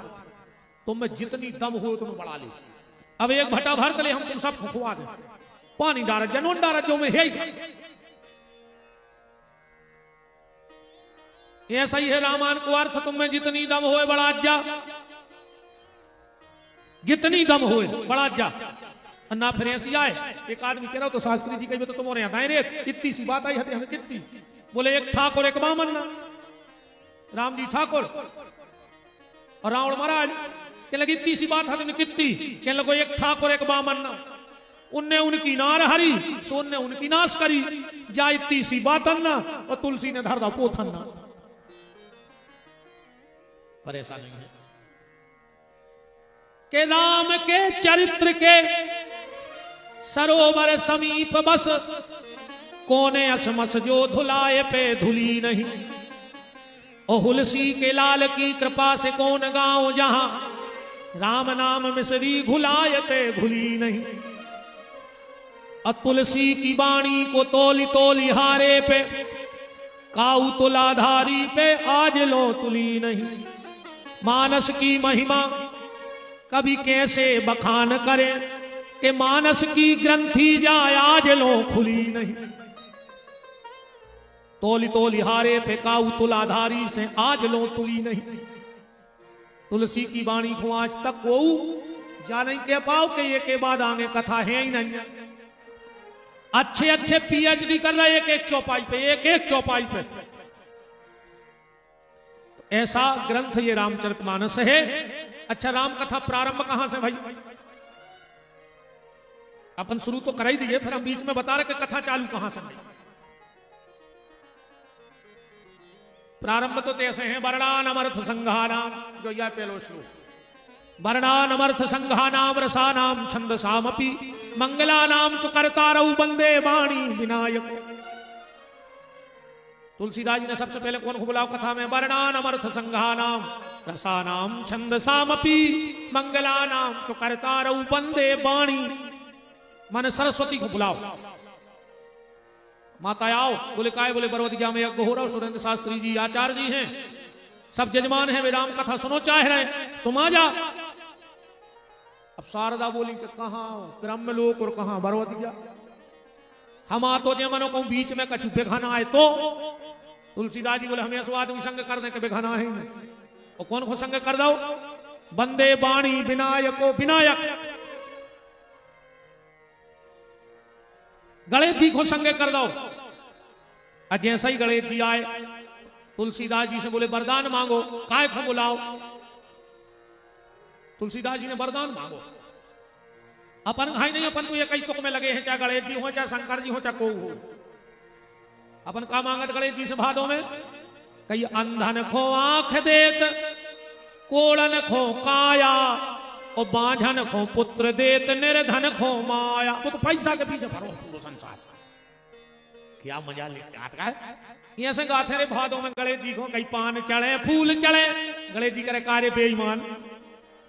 तुम में जितनी दम हो तुम बढ़ा ले। अब एक भटा भर ले, हम तुम सब फुकवा दे, पानी डारा जनवन डारा जो में है ऐसा ही है रामायण को अर्थ। तुम में जितनी दम होए बड़ा जा, जितनी दम होए बड़ा जा। अन्ना फिर ऐसी आए, एक आदमी कह रहा तो शास्त्री जी कही तो तुम्हारे यहाँ दाएं रे इतनी सी बात आई है हमें कितनी। बोले एक ठाकुर एक बामन्ना, राम जी ठाकुर और रावण महाराज। कह लगी इतनी सी बात है कितनी? कह लगो एक ठाकुर एक बामन्ना, उनने उनकी नार हरी सो उनने उनकी नाश करी। जा इतनी सी बात अन्ना और तुलसी ने धर दा पोथन्ना। पर ऐसा नहीं है कि राम के चरित्र के सरोवर समीप बस, कोने असमस जो धुलाए पे धुली नहीं। ओ हुलसी के लाल की कृपा से कौन गांव जहां, राम नाम मिसरी घुलाए पे घुली नहीं। और तुलसी की बाणी को तोली तोली हारे पे, काऊ तुलाधारी पे आज लो तुली नहीं। मानस की महिमा कभी कैसे बखान करे, कि मानस की ग्रंथि जाए आज लो खुली नहीं। तोली तोली हारे पे काऊ तुलाधारी से आज लो तुली नहीं। तुलसी की वाणी को आज तक वो जा नहीं कह पाओ कि ये के बाद आगे कथा है ही नहीं। अच्छे अच्छे पीएचडी कर रहे एक एक चौपाई पे, एक एक चौपाई पे। ऐसा ग्रंथ ये रामचरितमानस है। अच्छा, राम कथा प्रारंभ कहां से भाई? अपन शुरू तो कर ही दिए, फिर हम बीच में बता रहे कि कथा चालू कहां से। प्रारंभ तो ऐसे हैं, वर्णानमर्थ संघानाम, जो यह पहलो श्लोक। वर्णानमर्थ संघानाम रसानाम छंदसामपि, मंगलानाम च कर्तारौ वंदे वाणी विनायक। तुलसीदास जी ने सबसे पहले कौन को बुलाओ कथा में? वर्णानमर्थ संघानाम रसानाम छंदसामपि, मंगलानाम च कर्तारौ वंदे वाणी। माने सरस्वती को बुलाओ। माता आओ। बोले काय? बोले बरवतिया में यज्ञ हो रहा, सुरेंद्र शास्त्री जी आचार्य जी हैं, सब जजमान हैं, वे राम कथा सुनो चाह रहे, तुम आ जा। अब शारदा बोली कि कहां ब्रह्मलोक और कहां बरवतिया, हम आ तो जमनों को बीच में कछु बेखाना आए तो। तुलसीदास जी बोले हमें सो आदमी संग कर दे के बेखाना है नहीं। और कौन को संग कर दो? बंदे बाणी विनायको विनायक, गणेश जी को संगे कर दो। और जैसा ही गणेश जी आए, तुलसीदास जी से बोले वरदान मांगो। काय को बुलाओ? तुलसीदास जी ने वरदान मांगो। अपन खाई नहीं, अपन तो ये कई तुक में लगे हैं, चाहे गणेश जी हो चाहे शंकर जी हो चाहे को हो। अपन का मांगत गणेश जी से भादों में? कई अंधन खो आंख देत, कोड़न खो काया, और बांझन खो पुत्र देत, निर्धन खो माया। वो तो पैसा के पीछे भरो पूरा संसार। क्या मजा लेके आता है। ये से गाथे रे भादों में गणेश जी को कई पान चढ़े फूल चढ़े। गणेश जी करे कार्य बेईमान,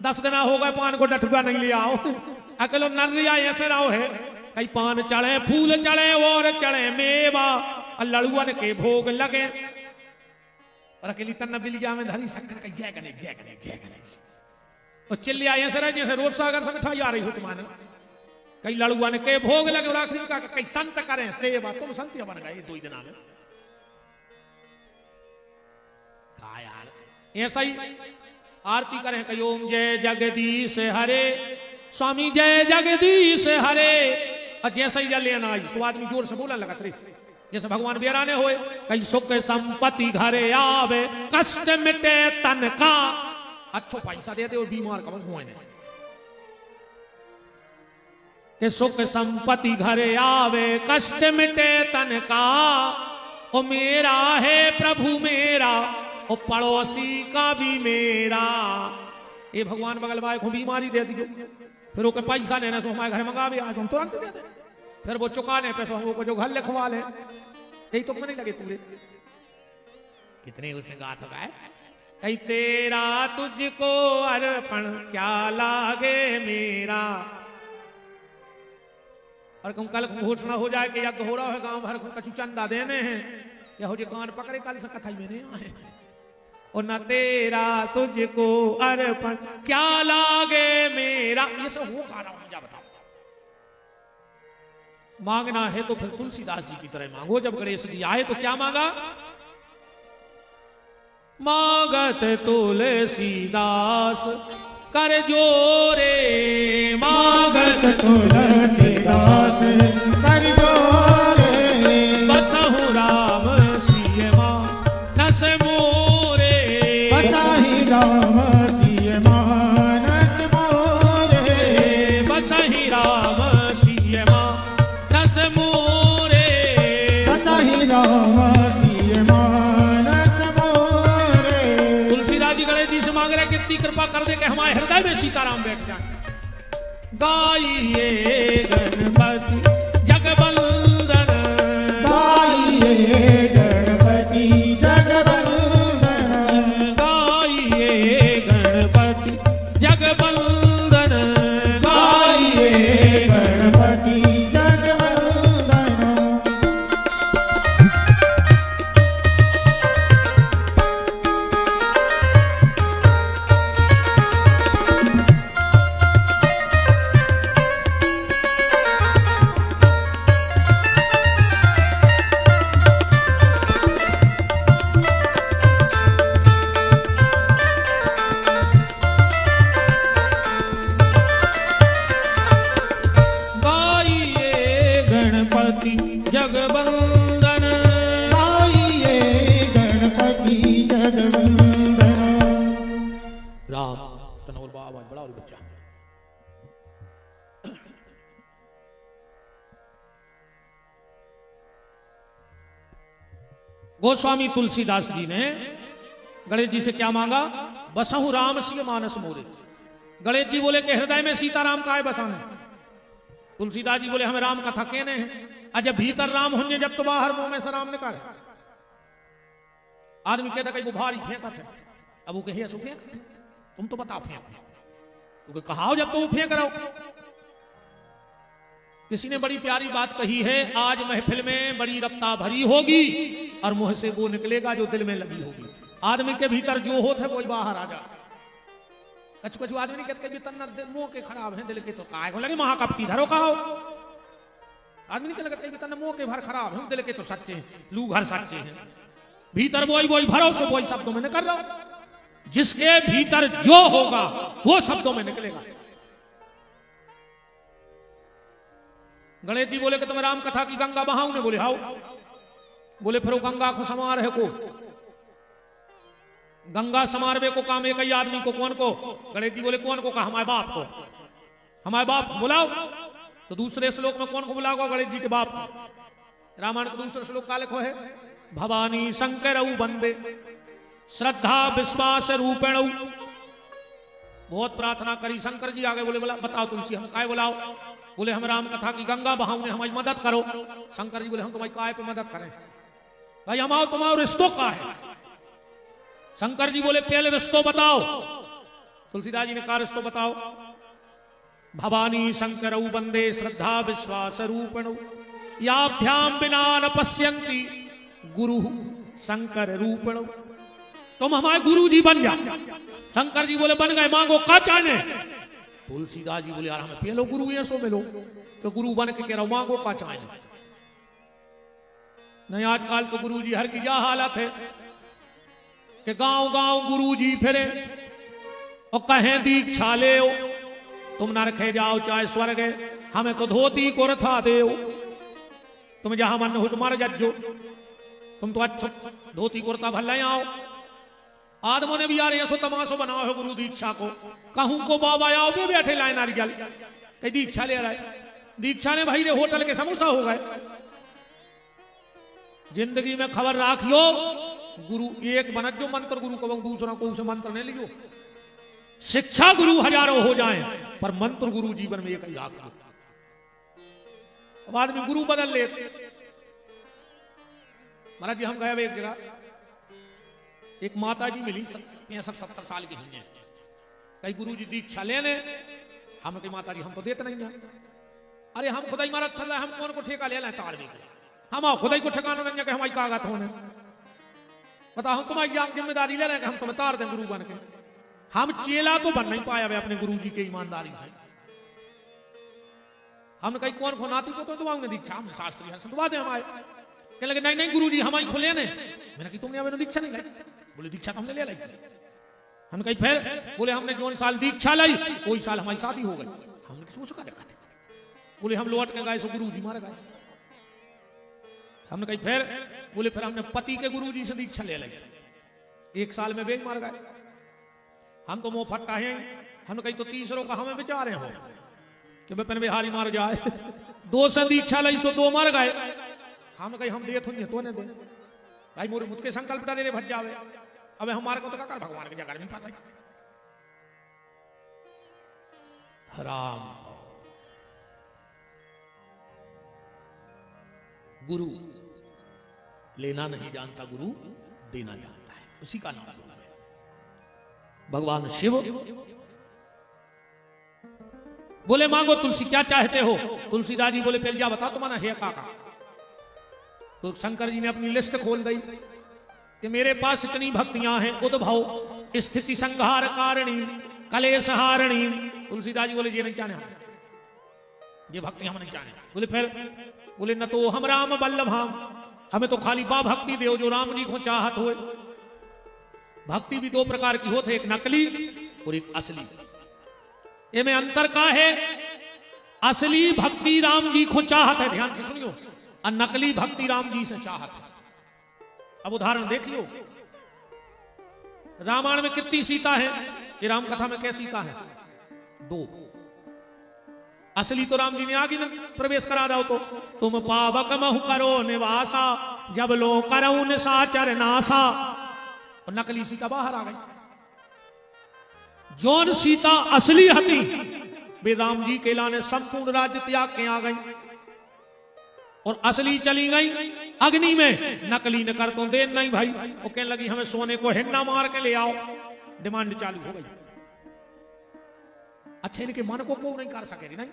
10 दिन हो गए पान को डठुआ नहीं ले आओ। अकेलो नरिया ऐसे रहो है, कई पान चढ़े फूल चढ़े और चढ़े मेवा, लड़ुअन के भोग लगे। और अकेली तन्ना बिलिया में धरी शंकर कही जय गणेश जय गणेश जय गणेश। और चिल्ली आए सर जैसे रोड सागर से मिठाई आ रही हो तुम्हारे। कई लड़ुआ ने के भोग लगे और आखिरी का कई संत करें सेवा। तुम संत बन गए 2 दिन में। यार ऐसा ही आरती करें कई ओम जय जगदीश हरे, स्वामी जय जगदीश हरे। और जैसे ही जल आई तो आदमी जोर से बोला लगा रे, जैसे भगवान बेराने होए। कई सुख संपत्ति घरे आवे, कष्ट मिटे तन का। अच्छो पैसा दे दे और बीमार कब हुए ने। कि सुख संपत्ति घरे आवे, कष्ट मिटे तन का। ओ मेरा है प्रभु मेरा, और पड़ोसी का भी मेरा। ये भगवान बगल वाले को बीमारी दे दियो, फिर वो के पैसा लेने से हमारे घर मंगा भी आज हम तुरंत दे दे, फिर वो चुकाने पे हमको जो घर लिखवा ले। यही तो नहीं लगे पूरे कितने उसे गाथ गाए। कहीं तेरा तुझको अर्पण क्या लागे मेरा। और कल घोषणा हो जाए कि यज्ञ हो रहा है गांव भर को कछु चंदा देने हैं, या हो जो कान पकड़े कल से कथा में नहीं आए। और न तेरा तुझको अर्पण क्या लागे मेरा, ये सब वो गा रहा हूं। जा बताओ, मांगना है तो फिर तुलसीदास जी की तरह मांगो। जब गणेश जी आए तो क्या मांगा? मांगत तुलसीदास कर जोरे, मांगत तुलसीदास कर जोरे, बसहु राम सिय मानस मोरे, बसाहि राम सिय मानस मोरे, बसहि राम सिय मानस मोरे, बसाहि राम सिय मानस मोरे। तुलसीदास जी गणेश जी से मांग रहे कितनी कृपा कर दे कि हमारे हृदय में सीताराम बैठ जाए। गाइए गणपति जगवंदन, गाइए गणपति जगवंदन, गाइए गणपति जगवंदन, गाइए गणपति जगवंदन। गाइए गणपति जगवंदन, गाइए गणपति जगवंदन। राम तनोर बाबा बड़ा और बच्चा। गोस्वामी तुलसीदास जी ने गणेश जी से क्या मांगा? बसहु राम सिय मानस मोरे। गणेश जी बोले कि हृदय में सीताराम का है बसाने। तुलसीदास जी बोले हमें राम कथा कहने हैं। अजब भीतर राम होंगे जब तो बाहर मुंह में से राम निकाले। आदमी कहता कहीं बुभारी फेंका थे, अब वो कहे सो फेंक, तुम तो बताओ फेंक, कहा जब तो वो फेंक रहो। किसी ने बड़ी प्यारी बात कही है, आज महफिल में बड़ी रफ्ता भरी होगी और मुंह से वो निकलेगा जो दिल में लगी होगी। आदमी के भीतर जो होता है वो बाहर आ जा। कछु कछु आदमी नहीं कहते भी तन्ना मुंह के खराब है दिल के तो काय को लगे महाकपटी धरो कहो। आदमी नहीं लगता भी तन्ना मुंह के भर खराब है दिल के तो सच्चे हैं, लू घर सच्चे हैं। भीतर वही भरोसे वही शब्दों में निकल रहा हूं। जिसके भीतर जो होगा वो शब्दों में निकलेगा। गणेश जी बोले कि तुम राम कथा की गंगा बहाऊ ने, बोले हाउ। बोले फिर वो गंगा को समार है को, गंगा समारवे को काम एक ही आदमी को, कौन को? गणेश जी बोले कौन को? कहा हमारे बाप को। हमारे बाप को बुलाओ। तो दूसरे श्लोक में कौन को बुलाओगा? गणेश जी के बाप को। रामायण का दूसरा श्लोक का लिखो है, भवानी शंकर बंदे श्रद्धा विश्वास रूपेण। बहुत प्रार्थना करी शंकर जी आगे, बोले बोला बताओ तुलसी हम काय बुलाओ? बोले हम राम कथा की गंगा बहाऊंगे, हमारी मदद करो। शंकर जी बोले हम तुम्हारी काय पे मदद करें? भाई हम आओ, तुम्हारा रिश्तों का है। शंकर जी बोले पहले रिश्तों बताओ। तुलसीदास जी ने कहा रिश्तों बताओ। भवानी शंकर बंदे श्रद्धा विश्वास रूपण, याभ्याम बिना न पश्यंती गुरु शंकर रूपण। तुम हमारे गुरु जी बन जा। शंकर जी बोले बन गए, मांगो का चाहने? तुलसीदास जी बोले यार हमें पहलो गुरु ये सो मिलो, तो गुरु बन के कह रहा हूं मांगो का चाहने। नहीं आजकल तो गुरु जी हर की क्या हालत है कि गांव गांव गुरु जी फिरे और कहें दीक्षा ले। तुम नरखे जाओ चाहे स्वर्ग, हमें तो धोती को रथा दे। तुम जहां मन हो तुम्हारे जज्जो, तुम तो अच्छा धोती कुर्ता भल्ला आओ। आदमों ने भी यार ऐसो तमाशो बनाओ है गुरु दीक्षा को। कहूं को बाबा आओ भी बैठे लाए नारियल, कहीं दीक्षा ले रहा है। दीक्षा ने भाई रे होटल के समोसा हो गए। जिंदगी में खबर राखियो, गुरु एक बन जो मंत्र गुरु को दूसरा को उसे मंत्र नहीं लियो। शिक्षा गुरु हजारों हो जाएं पर मंत्र गुरु जीवन में एक ही आखिर। अब आदमी गुरु बदल ले। महाराज जी हम गए एक जगह, एक माता जी मिली 65-70 साल की हुई है। कई गुरु जी दीक्षा लेने, हम कही माता जी हम तो देते नहीं है। अरे हम खुदाई महाराज थल हम कौन को ठेका ले लें तार भी हम खुदाई को ठिकाना नहीं कि हमारी कागत होने बता हम तुम्हारी जिम्मेदारी ले लें कि हम तुम्हें तार दें गुरु बन के। हम चेला तो बन नहीं पाया अपने गुरु जी के ईमानदारी से। हमने कही कौन खुनाती को तो दुआओगे दीक्षा हम शास्त्री है दुआ दे हम आए। कहने लगे नहीं नहीं गुरु जी हमारी खुले ने। मैंने कही तुमने हमें दीक्षा नहीं लाई। बोले दीक्षा तो हमने ले लाई। हम कही फिर बोले हमने जो साल दीक्षा लाई वही साल हमारी शादी हो गई। हमने सोच का देखा। बोले हम लौट के गए सो गुरु जी मारे गए। हमने कही फिर बोले फिर हमने पति के गुरु जी से दीक्षा ले ली। 1 साल में बेग मार गए। हम तो मुंह फट्टा है। हमने कही तो तीसरों का हमें बेचारे हो कि बेपन बिहारी मार जाए। 2 से दीक्षा लाई सो 2 मर गए। हम कही हम दे तो ने दे भाई मोरे मुझके संकल्प डाले भज जावे। अब हमारे को तो कर भगवान की जगह नहीं पाता। राम गुरु लेना नहीं जानता, गुरु देना जानता है, उसी का नाम गुरु है। भगवान शिव बोले मांगो तुलसी क्या चाहते हो। तुलसीदास जी बोले पहले जा बता तुम्हारा है काका। तो शंकर जी ने अपनी लिस्ट खोल दी कि मेरे पास इतनी भक्तियां हैं। उद्भव स्थिति संहार कारिणी कलेश हारिणी। तुलसीदास जी बोले ये नहीं चाहे हम, ये भक्ति हम नहीं चाहे। बोले फिर बोले न तो हम राम बल्लभ हमें तो खाली बा भक्ति दो जो राम जी को चाहत हो। भक्ति भी 2 प्रकार की होती, एक नकली और एक असली। इनमें अंतर का है। असली भक्ति राम जी को चाहत है, ध्यान से सुनियो, और नकली भक्ति राम जी से चाहत है। अब उदाहरण देख लो, रामायण में कितनी सीता है, ये राम कथा में कैसी सीता है 2। असली तो राम जी ने आगे प्रवेश करा दो तो तुम पावक महु करो निवासा जब लो करो निशाचर नासा। और नकली सीता बाहर आ गई। जौन सीता असली हती वे राम जी के लाने संपूर्ण राज्य त्याग के आ गई और असली चली गई अग्नि में। नकली ने कर तो दे नहीं भाई। वो कहने लगी हमें सोने को हिन्ना मार के ले आओ। डिमांड चालू हो गई। अच्छा इनके मन को क्यों नहीं कर सके नहीं।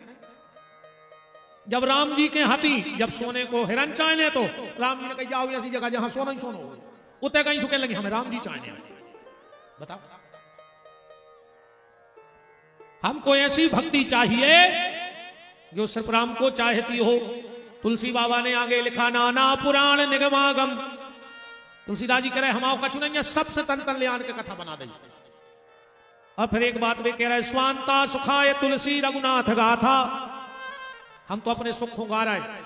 जब राम जी के हाथी जब सोने को हिरन चाहने तो राम जी ने कही जाओ ऐसी जगह जहां सोना ही सोना हो। उतने कहीं सुखे लगी हमें राम जी चाहने। बताओ हमको ऐसी भक्ति चाहिए जो सिर्फ राम को चाहती हो। तुलसी बाबा ने आगे लिखा नाना पुराण निगमागम। तुलसीदास जी कह रहे हमाओ कछु नहीं है, सबसे तन तन ले आन के कथा बना दें। और फिर एक बात वे कह रहे स्वांता सुखाय तुलसी रघुनाथ गाथा। हम तो अपने सुख को गा रहे हैं,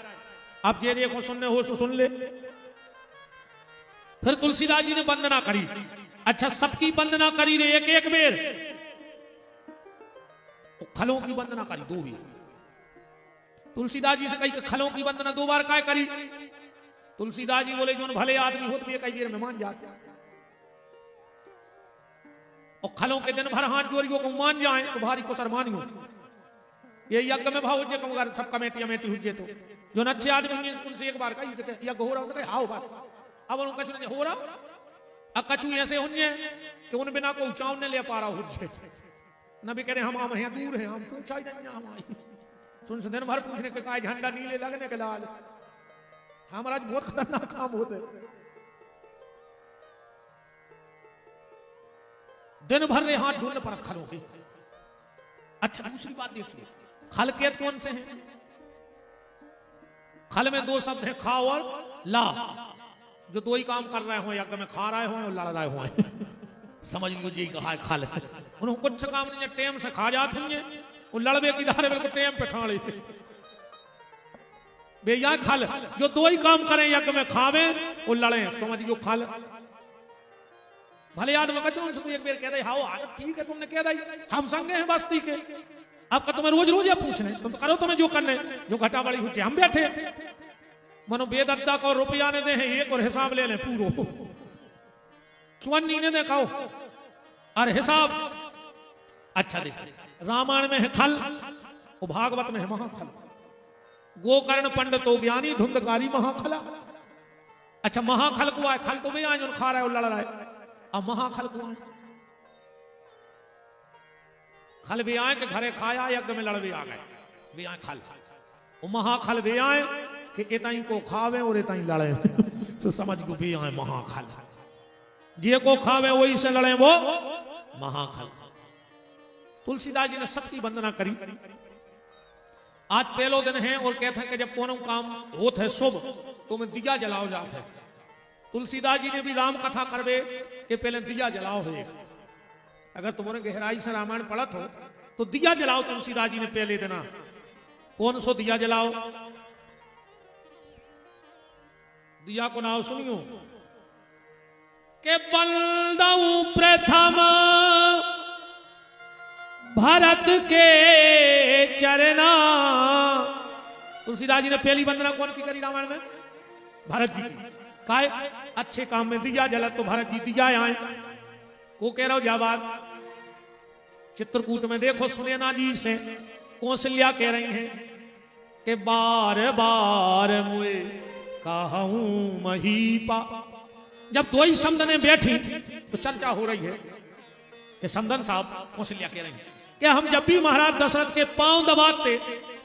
अब जे को सुनने हो सो सुन ले। फिर तुलसीदास जी ने वंदना करी। अच्छा सबकी वंदना करी रे एक एक बेर। खलों की वंदना करी 2 बार। तुलसीदास जी से कही खलों की वंदना 2 बार काय करी। तुलसीदास जी बोले जो भले आदमी होते कई देर में मान जाते और खलों के दिन भर हाथ जोड़ियों को मान जाए तो भारी को सरमानियों। ये यज्ञ में भाव अगर सब कमेटी अमेटी हुए तो जो अच्छे आदमी उनसे एक बार कही यज्ञ हो रहा हाओ बस। अब उन कछु नहीं हो रहा। अब कछु ऐसे होंगे कि उन बिना को ऊंचाव नहीं ले पा रहा हुए न भी कह रहे हम यहाँ दूर हैं हम पूछा ही नहीं हम सुन से दिन भर पूछने के कहा झंडा नीले लगने के लाल। हमारा बहुत खतरनाक काम होते दिन भर रे हाथ जोड़ने पर खलों के। अच्छा दूसरी बात देखिए खल के कौन से हैं। खल में 2 शब्द हैं खा और ला। जो 2 ही काम कर रहे हो यज्ञ में खा रहे हो और लड़ रहे हो समझ लो जी कहा है खल। उन्होंने कुछ काम नहीं टेम से खा जाते होंगे वो लड़बे की धारे बिल्कुल टेम पे ठाड़े भैया खल। जो 2 ही काम करें यज्ञ में खावे वो लड़े समझ लो खल। भले याद में कचो एक बार कह दे हाओ ठीक है तुमने कह दी हम संगे हैं बस्ती के। आपका तुम्हें रोज रोज ये पूछने तुम करो तुम्हें जो करने जो घटा बड़ी हुई हम बैठे मनो बेदद्दा को रुपया ने दे हैं एक और हिसाब ले लें पूरो चुन्नी ने देखा और हिसाब अच्छा देखो। रामायण में है खल और भागवत में है महाखल। गोकर्ण पंडितो ज्ञानी धुंधकारी महाखला। अच्छा महाखल को आए, खल तो भी आए जो खा रहा है और लड़ रहा है, अब महाखल को आए। खल भी आए कि घरे खाया यज्ञ में लड़ भी आ गए, भी आए खल। वो महाखल भी आए कि इताई को खावे और इताई लड़े तो समझ को भी आए महाखल। जे को खावे वही से लड़े वो महाखल। तुलसीदास जी ने शक्ति वंदना करी। आज पहलो दिन है और कहते हैं कि जब कोनो काम होत है शुभ तो मैं दिया जलाओ जाते हैं। तुलसीदास जी ने भी राम कथा करवे कि पहले दिया जलाओ है। अगर तुम्हारे गहराई से रामायण पढ़त हो तो दिया जलाओ तुलसीदास जी ने पहले देना। कौन सो दिया जलाओ? दिया को नाम सुनियो के बलदाऊ प्रथम भरत के चरना। तुलसीदास जी ने पहली वंदना कौन की करी रामायण में? भरत जी की। काय अच्छे काम में दिया जला तो भरत जी दिया आए। को कह रहा हो जाबाद चित्रकूट में देखो सुनैना जी से कौशल्या कह रही हैं कि बार बार मुए कहूं महीपा। जब दो ही समदने बैठी तो चर्चा हो रही है कि समदन साहब कौशल्या कह रही हैं कि हम जब भी महाराज दशरथ के पांव दबाते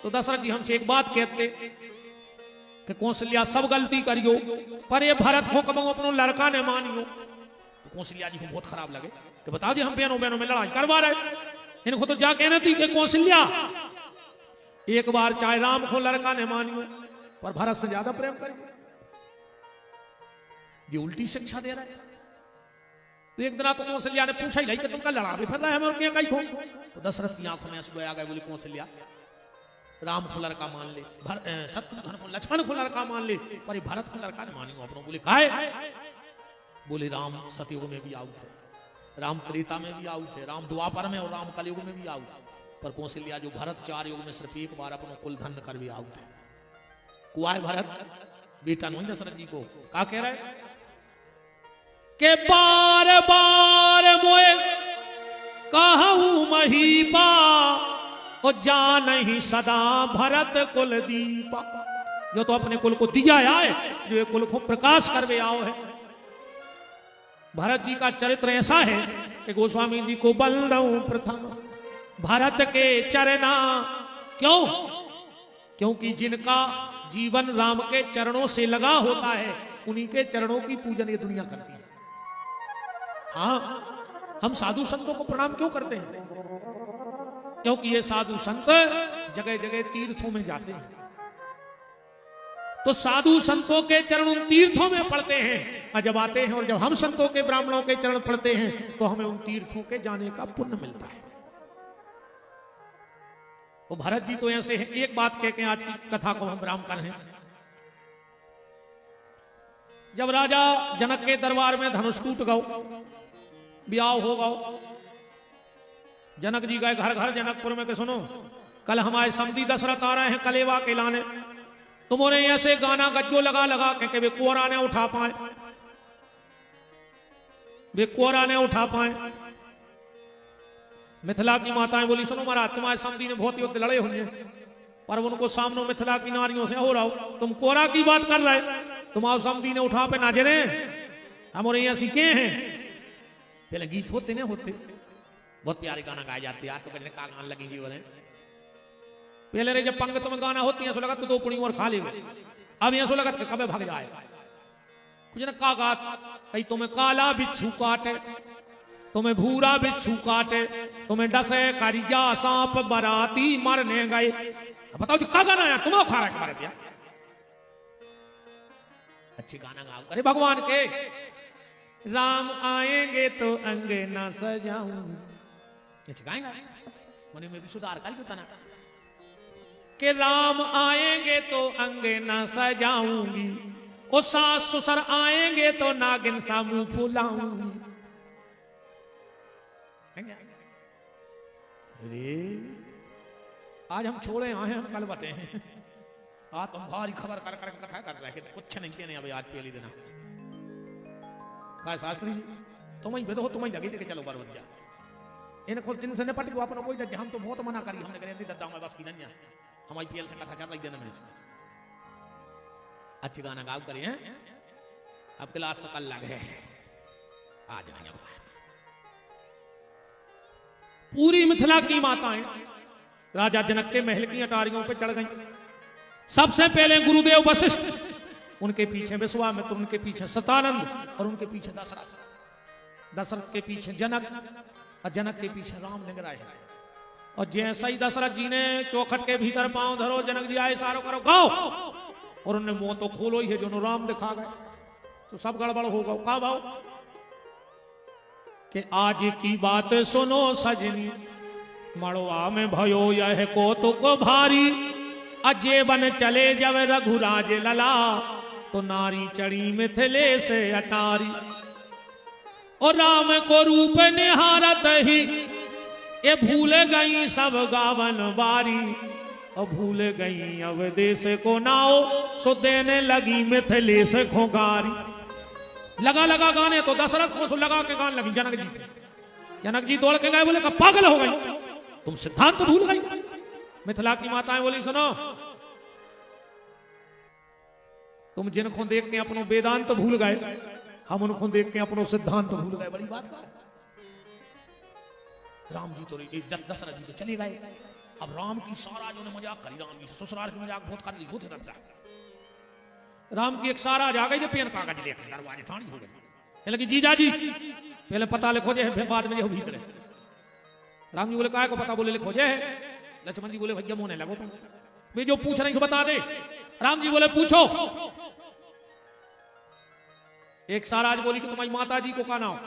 तो दशरथ जी हमसे एक बात कहते कि कौशल्या सब गलती करियो पर ये भरत को कब अपनो लड़का ने मानियो। तो कौशल्या जी को बहुत खराब लगे कि बताओ जी हम बहनों बहनों में लड़ाई करवा रहे। इनको तो जा कहना थी कि कौशल्या एक बार चाहे राम को लड़का ने मानियो पर भरत से ज्यादा प्रेम करिए। ये उल्टी शिक्षा दे रहा है। तो एक दिन तो कौशल्या ने पूछा ही कि तुमका लड़ा भी फिर रहा है हमें क्या कहीं हो। तो दशरथ की आंखों में आंसू आ गए। बोली कौशल्या राम को लड़का मान ले, शत्रुघ्न को लक्ष्मण को लड़का मान ले पर भरत को लड़का नहीं मानियो अपनों। बोले काहे? बोले राम सतयुग में भी आऊ थे, राम त्रेता में भी आऊ थे, राम द्वापर में और राम कलयुग में भी आऊ। पर कौशल्या जो भरत 4 युग में सिर्फ एक बार अपनों कुल धन कर भी आऊ थे। कुआए भरत बेटा नहीं दशरथ जी को का कह रहे के बार बार मोए कहूं महीपा और जा नहीं सदा भरत कुल दीपा। जो तो अपने कुल को दिया आए, जो ये कुल को प्रकाश करवे आओ है। भरत जी का चरित्र ऐसा है कि गोस्वामी जी को बलदाऊ प्रथम भरत के चरना। क्यों? क्योंकि जिनका जीवन राम के चरणों से लगा होता है उन्हीं के चरणों की पूजन ये दुनिया करती है। हाँ, हम साधु संतों को प्रणाम क्यों करते हैं? क्योंकि ये साधु संत जगह जगह तीर्थों में जाते हैं। तो साधु संतों के चरण उन तीर्थों में पड़ते हैं और जब आते हैं और जब हम संतों के ब्राह्मणों के चरण पड़ते हैं तो हमें उन तीर्थों के जाने का पुण्य मिलता है। तो भरत जी तो ऐसे हैं। एक बात कह के आज की कथा को हम विराम कर हैं। जब राजा जनक के दरबार में धनुष टूट गओ, ब्याह हो गओ, जनक जी गए घर घर जनकपुर में के सुनो कल हमारे समधी दशरथ आ रहे हैं कलेवा के लाने। तुम्हारे ऐसे गाना गज्जो लगा लगा के वे कोरा ने उठा पाए, वे कोरा ने उठा पाए। मिथिला की माताएं बोली सुनो महाराज तुम्हारे समधी ने बहुत युद्ध लड़े हुए पर उनको सामने मिथिला की नारियों से हो रहा हो, तुम कोरा की बात कर रहे, तुम्हारे समधी ने उठा पे नाचे रहे, हमारे यहाँ सीखे हैं। पहले गीत होते नहीं होते, बहुत प्यारे गाना गाए जाते हैं। आज तो कहने का गान लगी जीवन है। पहले रे जब पंगत में गाना होती है सो लगा तो 2 पुड़ी और खा ले, अब यहाँ सो लगा कब भाग जाए। कुछ न का गात कहीं तुम्हें काला बिच्छू काटे, तुम्हें भूरा बिच्छू काटे, तुम्हें डसे करिया सांप बराती मरने गए। बताओ जी का गाना है तुम्हें खा रहा है? अच्छे गाना गाओ अरे भगवान के। राम आएंगे तो अंगे ना सजाऊं, गाएंगा मने में भी सुधार कर बताना कि राम आएंगे तो अंगे ना सजाऊंगी, ओ सास ससुर आएंगे तो नागिन सा मुंह फुलाऊंगी। अरे आज हम छोड़े आए हैं, हम कल बते हैं। आज तुम भारी खबर कर कर कथा कर रहे हैं, कुछ नहीं कहने अभी आज पहली दिन। शास्त्री जी तुम ही बेदो तुम ही लगी थे कि चलो बरवत जा इनसे निपट गयो अपनो कोई हम तो बहुत मना करी हमने करे दद्दा में बस की नहीं हम आईपीएल से कथा चल रही देने में अच्छे गाना गाओ करें हैं अब क्लास तो कल लगे आ जाएंगे पूरी मिथिला की माताएं राजा जनक के महल की अटारियों पे चढ़ गई सबसे पहले गुरुदेव वशिष्ठ उनके पीछे विश्वामित्र उनके पीछे सतानंद और उनके पीछे दशरथ के पीछे जनक और जनक के पीछे राम निगराए और जैसा ही दशरथ जी ने चौखट के भीतर पांव धरो जनक जी आए इशारों करो गाओ और उन्हें मुंह तो खोलो ही है जो राम दिखा गए तो सब गड़बड़ हो गया कहा भाव कि आज की बात सुनो सजनी मड़वा में भयो यह कौतुक भारी अजेबन चले जब रघुराज लला तो नारी चढ़ी मिथिले से अटारी और राम को रूप निहारत ही ये भूल गई सब गावन बारी और भूल गई अब देश को नाओ सो देने लगी मिथिले से खोगारी लगा लगा गाने तो दशरथ को लगा के गाने लगी जनक जी दौड़ के गए बोले कब पागल हो गई तुम सिद्धांत भूल गई मिथिला की माताएं बोली सुनो तुम जिनको देख के अपनो वेदांत भूल गए हम उनको देख के अपनो सिद्धांत भूल गए बड़ी बात राम जी तो दशरथ जी तो चले गए अब राम की सारा जो ने मजाक करी राम जी ससुराल की मजाक बहुत कर ली होते रहता राम की एक सारा आ गई जो पेन कागज लेकर दरवाजे ठाणी हो गई लगी जीजा जी पहले पता लिखो जे बाद में जो भीतर राम जी बोले काय को पता बोले लिखो जे लक्ष्मण जी बोले भैया मोने लगो तुम वे जो पूछ रही बता दे राम जी बोले पूछो एक साराज बोली कि तुम्हारी माता जी को का नाम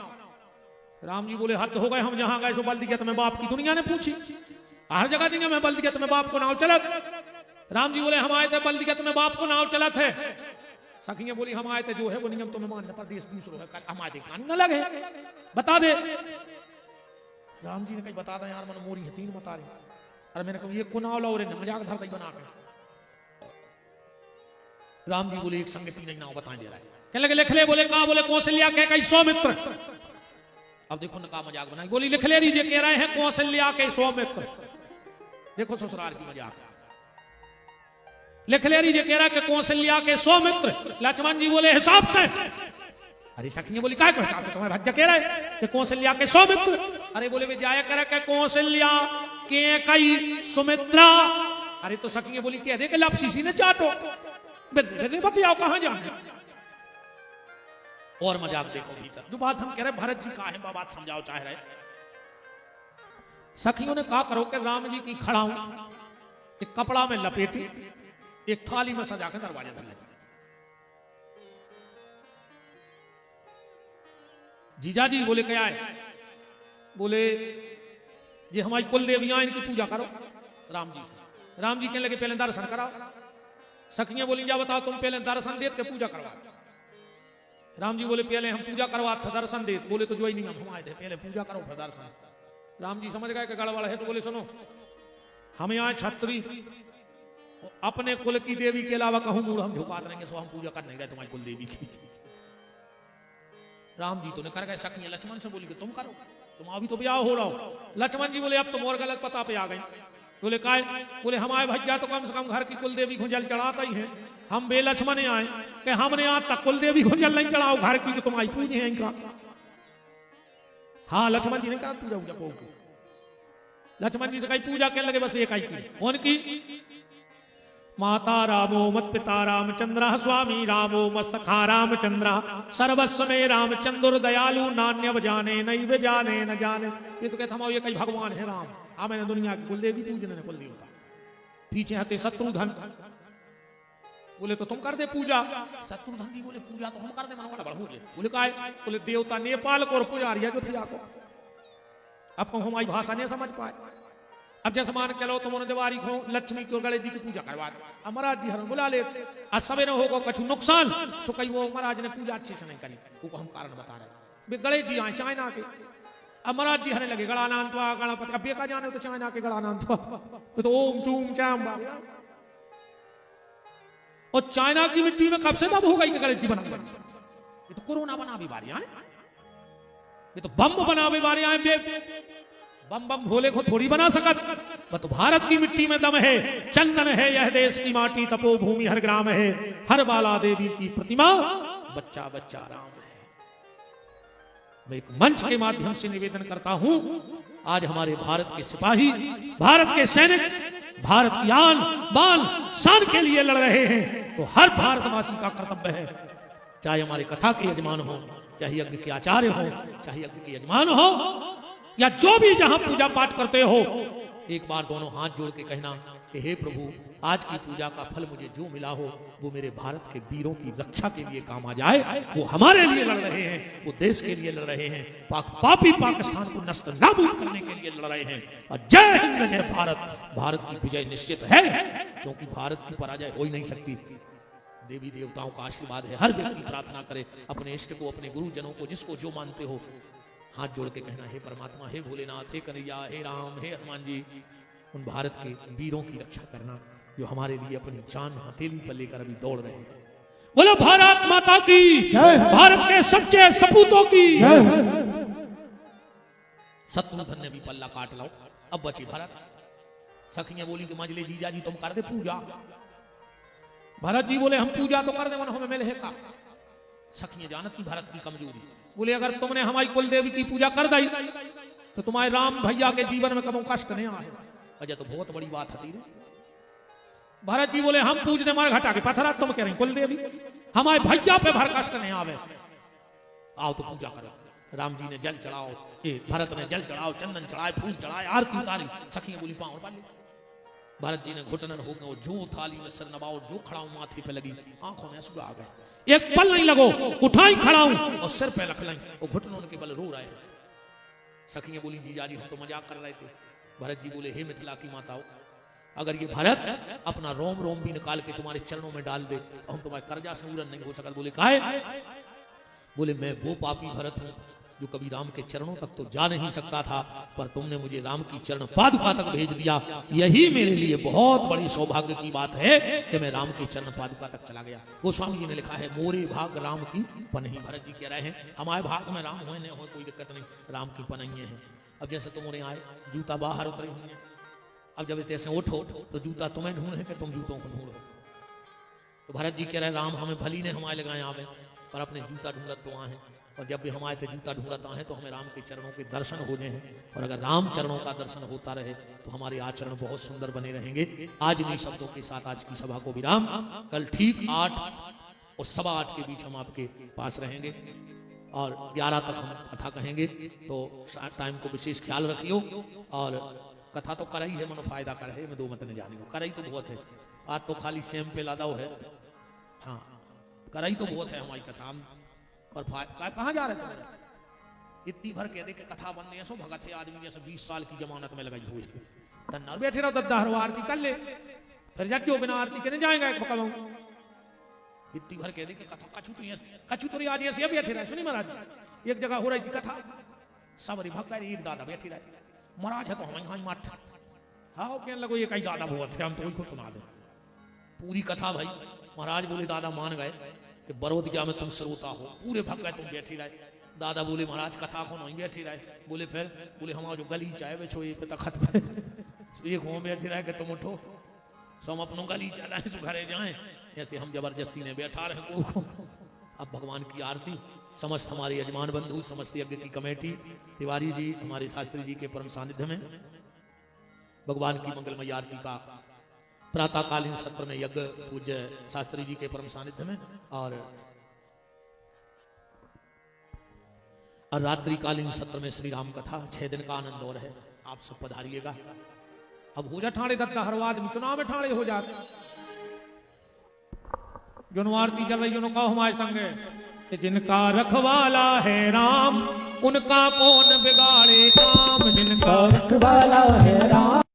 राम जी बोले हद हो गए हम जहां गए सो बल दिया तुम्हें बाप की दुनिया ने पूछी हर जगह दिया मैं बल दिया तुम्हें बाप को नाव चलत राम जी बोले हम आए थे बल दिया तुम्हें बाप को नाव चलत है सखियां बोली हम आए थे जो है वो नियम तुम्हें मानने पर देश दूसरो है हमारे कान न लगे बता दे राम जी ने कहीं बता दे यार मन मोरी है तीन बता रही अरे मैंने कहा ये कुनाव लो रे मजाक धर गई बना के राम जी बोले एक संग तीन नाव बताए दे रहा है कहने लगे लिख ले बोले कहा बोले कौशल्या कह कई सौमित्र अब देखो ना का मजाक बनाई बोली लिख ले लीजिए कह रहे हैं कौशल्या के सौमित्र देखो ससुराल की मजाक लिख ले लीजिए कह रहा है कि कौशल्या के सौमित्र लक्ष्मण जी बोले हिसाब से अरे सखियां बोली काय को हिसाब से तुम्हारे भज्जा कह रहे कि कौशल्या के सौमित्र अरे बोले वे जाया कह रहा कौशल्या के कई सुमित्रा अरे तो सखियां बोली कह दे कि लपसीसी ने चाटो बताओ कहां जाने और मजाक देखो भीतर जो बात हम कह रहे भरत जी का है बात समझाओ चाह रहे सखियों ने कहा करो कि राम जी की खड़ाऊं एक कपड़ा में लपेटी एक थाली में सजा के दरवाजे धर लगे जीजा जी बोले क्या है बोले ये हमारी कुल देवियां इनकी पूजा करो राम जी कहने लगे पहले दर्शन कराओ सखियां बोली जा बताओ तुम पहले दर्शन दे के पूजा करवा राम जी बोले पहले हम पूजा करवा फिर दर्शन दे बोले तो जो ही नहीं हम आए थे पहले पूजा करो फिर दर्शन राम जी समझ गए कि गड़बड़ है तो बोले सुनो हम यहाँ छत्री अपने कुल की देवी के अलावा कहूं मूड हम झुकात रहेंगे सो हम पूजा कर नहीं गए तुम्हारी कुल देवी की राम जी तो ने कर गए सखियां लक्ष्मण से बोली कि तुम करो तुम अभी तो ब्याह हो रहा हो लक्ष्मण जी बोले अब तुम और गलत पता पे आ गए बोले काय बोले हमारे भैया तो कम से कम घर की कुल देवी को जल चढ़ाता ही है हम बे लक्ष्मण आए कि हमने आज तक कुल देवी को जल नहीं चढ़ाओ घर की तो तुम्हारी पूजे हैं इनका हाँ लक्ष्मण जी ने कहा पूजा पूजा को लक्ष्मण जी से कहीं पूजा करने लगे बस एक ही की उनकी माता रामो मत पिता रामचंद्र स्वामी रामो मत सखा रामचंद्र सर्वस्व में रामचंद्र दयालु नान्य जाने नहीं वे जाने न जाने ये तो कहता हम ये कई भगवान है राम हाँ मैंने दुनिया की कुल देवी पूजन कुल देवता पीछे हते शत्रुघ्न बोले तो तुम कर दे पूजा शत्रुघ्न जी बोले पूजा तो हम कर दे मनो बड़ा बोले काय बोले देवता नेपाल को और पुजारी है जो दिया को अब को हमारी भाषा नहीं समझ पाए अब जैसे मान चलो तुम दिवारी को लक्ष्मी को गणेश जी की पूजा करवा महाराज जी हर बुला ले आज सवेरे होगा कुछ नुकसान सो कहीं वो महाराज ने पूजा अच्छे से नहीं करी वो हम कारण बता रहे गणेश जी आए चाइना के अब महाराज जी हरे लगे गणानांत गणपति अब का जाने तो चाइना के गणानांत तो ओम चूम चाम और चाइना की मिट्टी में कब से दब हो गई कि गणेश जी बना ये तो कोरोना बना बीमारियां ये तो बम बनावे वाले आए बे बम बम भोले को थोड़ी बना सकत। बस तो भारत की मिट्टी में दम है, चंदन है यह देश की माटी, तपोभूमि हर ग्राम है, हर बाला देवी की प्रतिमा, बच्चा बच्चा राम है। मैं एक मंच के माध्यम से निवेदन करता हूं, आज हमारे भारत के सिपाही, भारत के सैनिक, भारत की आन बान शान के लिए लड़ रहे हैं, तो हर भारतवासी का कर्तव्य है, चाहे हमारे कथा के यजमान हो, चाहे यज्ञ के आचार्य हो, चाहे यज्ञ के यजमान हो, या जो भी जहां पूजा पाठ करते हो, एक बार दोनों हाथ जोड़ के कहना कि हे प्रभु, आज की पूजा का फल मुझे जो मिला हो वो मेरे भारत के वीरों की रक्षा के लिए काम आ जाए। वो हमारे लिए लड़ रहे हैं, वो देश के लिए लड़ रहे हैं, पापी पाकिस्तान को नष्ट नाबूद करने के लिए लड़ रहे हैं। और जय हिंद जय भारत, भारत की विजय निश्चित है, क्योंकि भारत की पराजय हो ही नहीं सकती। देवी देवताओं का आशीर्वाद है, हर व्यक्ति प्रार्थना करे अपने इष्ट को, अपने गुरुजनों को, जिसको जो मानते हो, हाथ जोड़ के कहना हे परमात्मा, हे भोलेनाथ, हे कन्हैया, हे राम, हे हनुमान जी, उन भारत के वीरों की रक्षा करना जो हमारे लिए अपनी जान हथेली पर लेकर अभी दौड़ रहे हैं। बोलो भारत माता की, भारत के सच्चे सपूतों की। शत्रुघ्न ने भी पल्ला काट लो, अब बची भारत। सखियां बोली कि मजले जीजा जी तुम कर दे पूजा। भरत जी बोले हम पूजा तो कर दे, मन हमें मिले का। सखियां जानत की भारत की कमजोरी, बोले अगर तुमने हमारी कुल देवी की पूजा कर दी तो तुम्हारे राम भैया के जीवन में कभी कष्ट नहीं आए। अजय तो बहुत बड़ी बात है। भरत जी बोले हम पूज दे मारे घटा के पत्थरा, तुम कह रहे कुल देवी, हमारे भैया पे भर कष्ट नहीं आवे, आओ तो पूजा करो। राम जी ने जल चढ़ाओ, भरत ने जल चढ़ाओ, चंदन चढ़ाए, फूल चढ़ाए, आरती उतारी। सखियां बोली पाँव डाले। भरत जी ने घुटनन हो गए, जो थाली में सर नवाओ, जो खड़ाऊ माथे पे लगी, आंखों में आंसू आ गए। एक पल नहीं लगो, उठाई खड़ाऊ और सिर पे रख लाई, और घुटनों के बल रो रहे हैं। सखियां बोली जीजा जी हम तो मजाक कर रहे थे। भरत जी बोले हे मिथिला की माताओं, अगर ये भरत अपना रोम रोम भी निकाल के तुम्हारे चरणों में डाल दे तो हम तुम्हारे कर्जा से पूरन नहीं हो सकता। बोले काहे? बोले मैं वो पापी भरत हूं जो कभी राम के चरणों तक तो जा नहीं सकता था, पर तुमने मुझे राम की चरण पादुका तक भेज दिया। यही मेरे लिए बहुत बड़ी सौभाग्य की बात है कि मैं राम के चरण पादुका तक चला गया। गोस्वामी जी ने लिखा है मोरे भाग राम की पनही। भरत जी कह रहे हैं हमारे भाग में राम हुए नहीं हुए कोई दिक्कत नहीं, राम की पनही है। अब जैसे तुम उन्हें आए, जूता बाहर उतरे हुए, अब जब जैसे उठो तो जूता तुम्हें ढूंढे कि तुम जूतों को ढूंढो। तो भरत जी कह रहे राम हमें भली ने हमारे लगाए आवे, पर अपने जूता ढूंढत तो आए हैं, और जब भी हमारे जूता ढूंढता है तो हमें राम के चरणों के दर्शन होने हैं। और अगर राम चरणों का दर्शन होता रहे तो हमारे आचरण बहुत सुंदर बने रहेंगे। आज इन्हीं शब्दों के साथ आज की सभा को विराम। कल ठीक 8 और 8:15 के बीच हम आपके पास रहेंगे और 11 तक हम कथा कहेंगे, तो टाइम को विशेष ख्याल रखियो। और कथा तो कराई है, मनो फायदा कर है, मैं दो मत नहीं जानी कराई तो बहुत है। आज तो खाली सेम पे लादा है, हाँ कराई तो बहुत है हमारी कथा। पर कहाँ जा रहे थे? इतनी भर कह दे के कथा बन रही है, सो भगत है आदमी जैसे 20 साल की जमानत में लगाई भूज तन्ना बैठे रहो, दद्दा हर आरती कर ले, फिर जाके बिना आरती के नहीं जाएगा। एक बकवाऊ इतनी भर कह दे के कथा कछु तो आज ऐसे बैठे रहे। सुनी महाराज एक जगह हो रही थी कथा, सब भक्त एक दादा बैठी रहे, महाराज है तो हम मठ हाँ कहने लगो ये कई दादा बहुत है, हम तो को सुना दे पूरी कथा। भाई महाराज बोले दादा मान गए कि बरोदिया में तुम श्रोता हो, पूरे भक्त गए तुम बैठी रहे। दादा बोले महाराज कथा को नहीं बैठी रहे। बोले फिर? बोले हमारा जो गली चाहे वे छो एक तखत पे एक हो बैठी रहे कि तुम उठो, सब अपनों गली चलाए सो घरे जाए, ऐसे हम जबरदस्ती ने बैठा रहे को। अब भगवान की आरती समस्त हमारे यजमान बंधु, समस्त यज्ञ की कमेटी, तिवारी जी हमारे शास्त्री जी के परम सानिध्य में भगवान की मंगलमय आरती का प्रातःकालीन सत्र में यज्ञ पूज्य शास्त्री जी के परम सानिध्य में, और रात्रिकालीन सत्र में श्री राम कथा 6 दिन का आनंद और है। आप सब पधारिएगा। अब हो जा ठाणे दत्ता हर आदमी चुनाव में ठाणे हो जाते, जो आरती चल रही जो कहो हमारे संग, जिनका रखवाला है राम उनका कौन बिगाड़े काम, जिनका रखवाला है राम।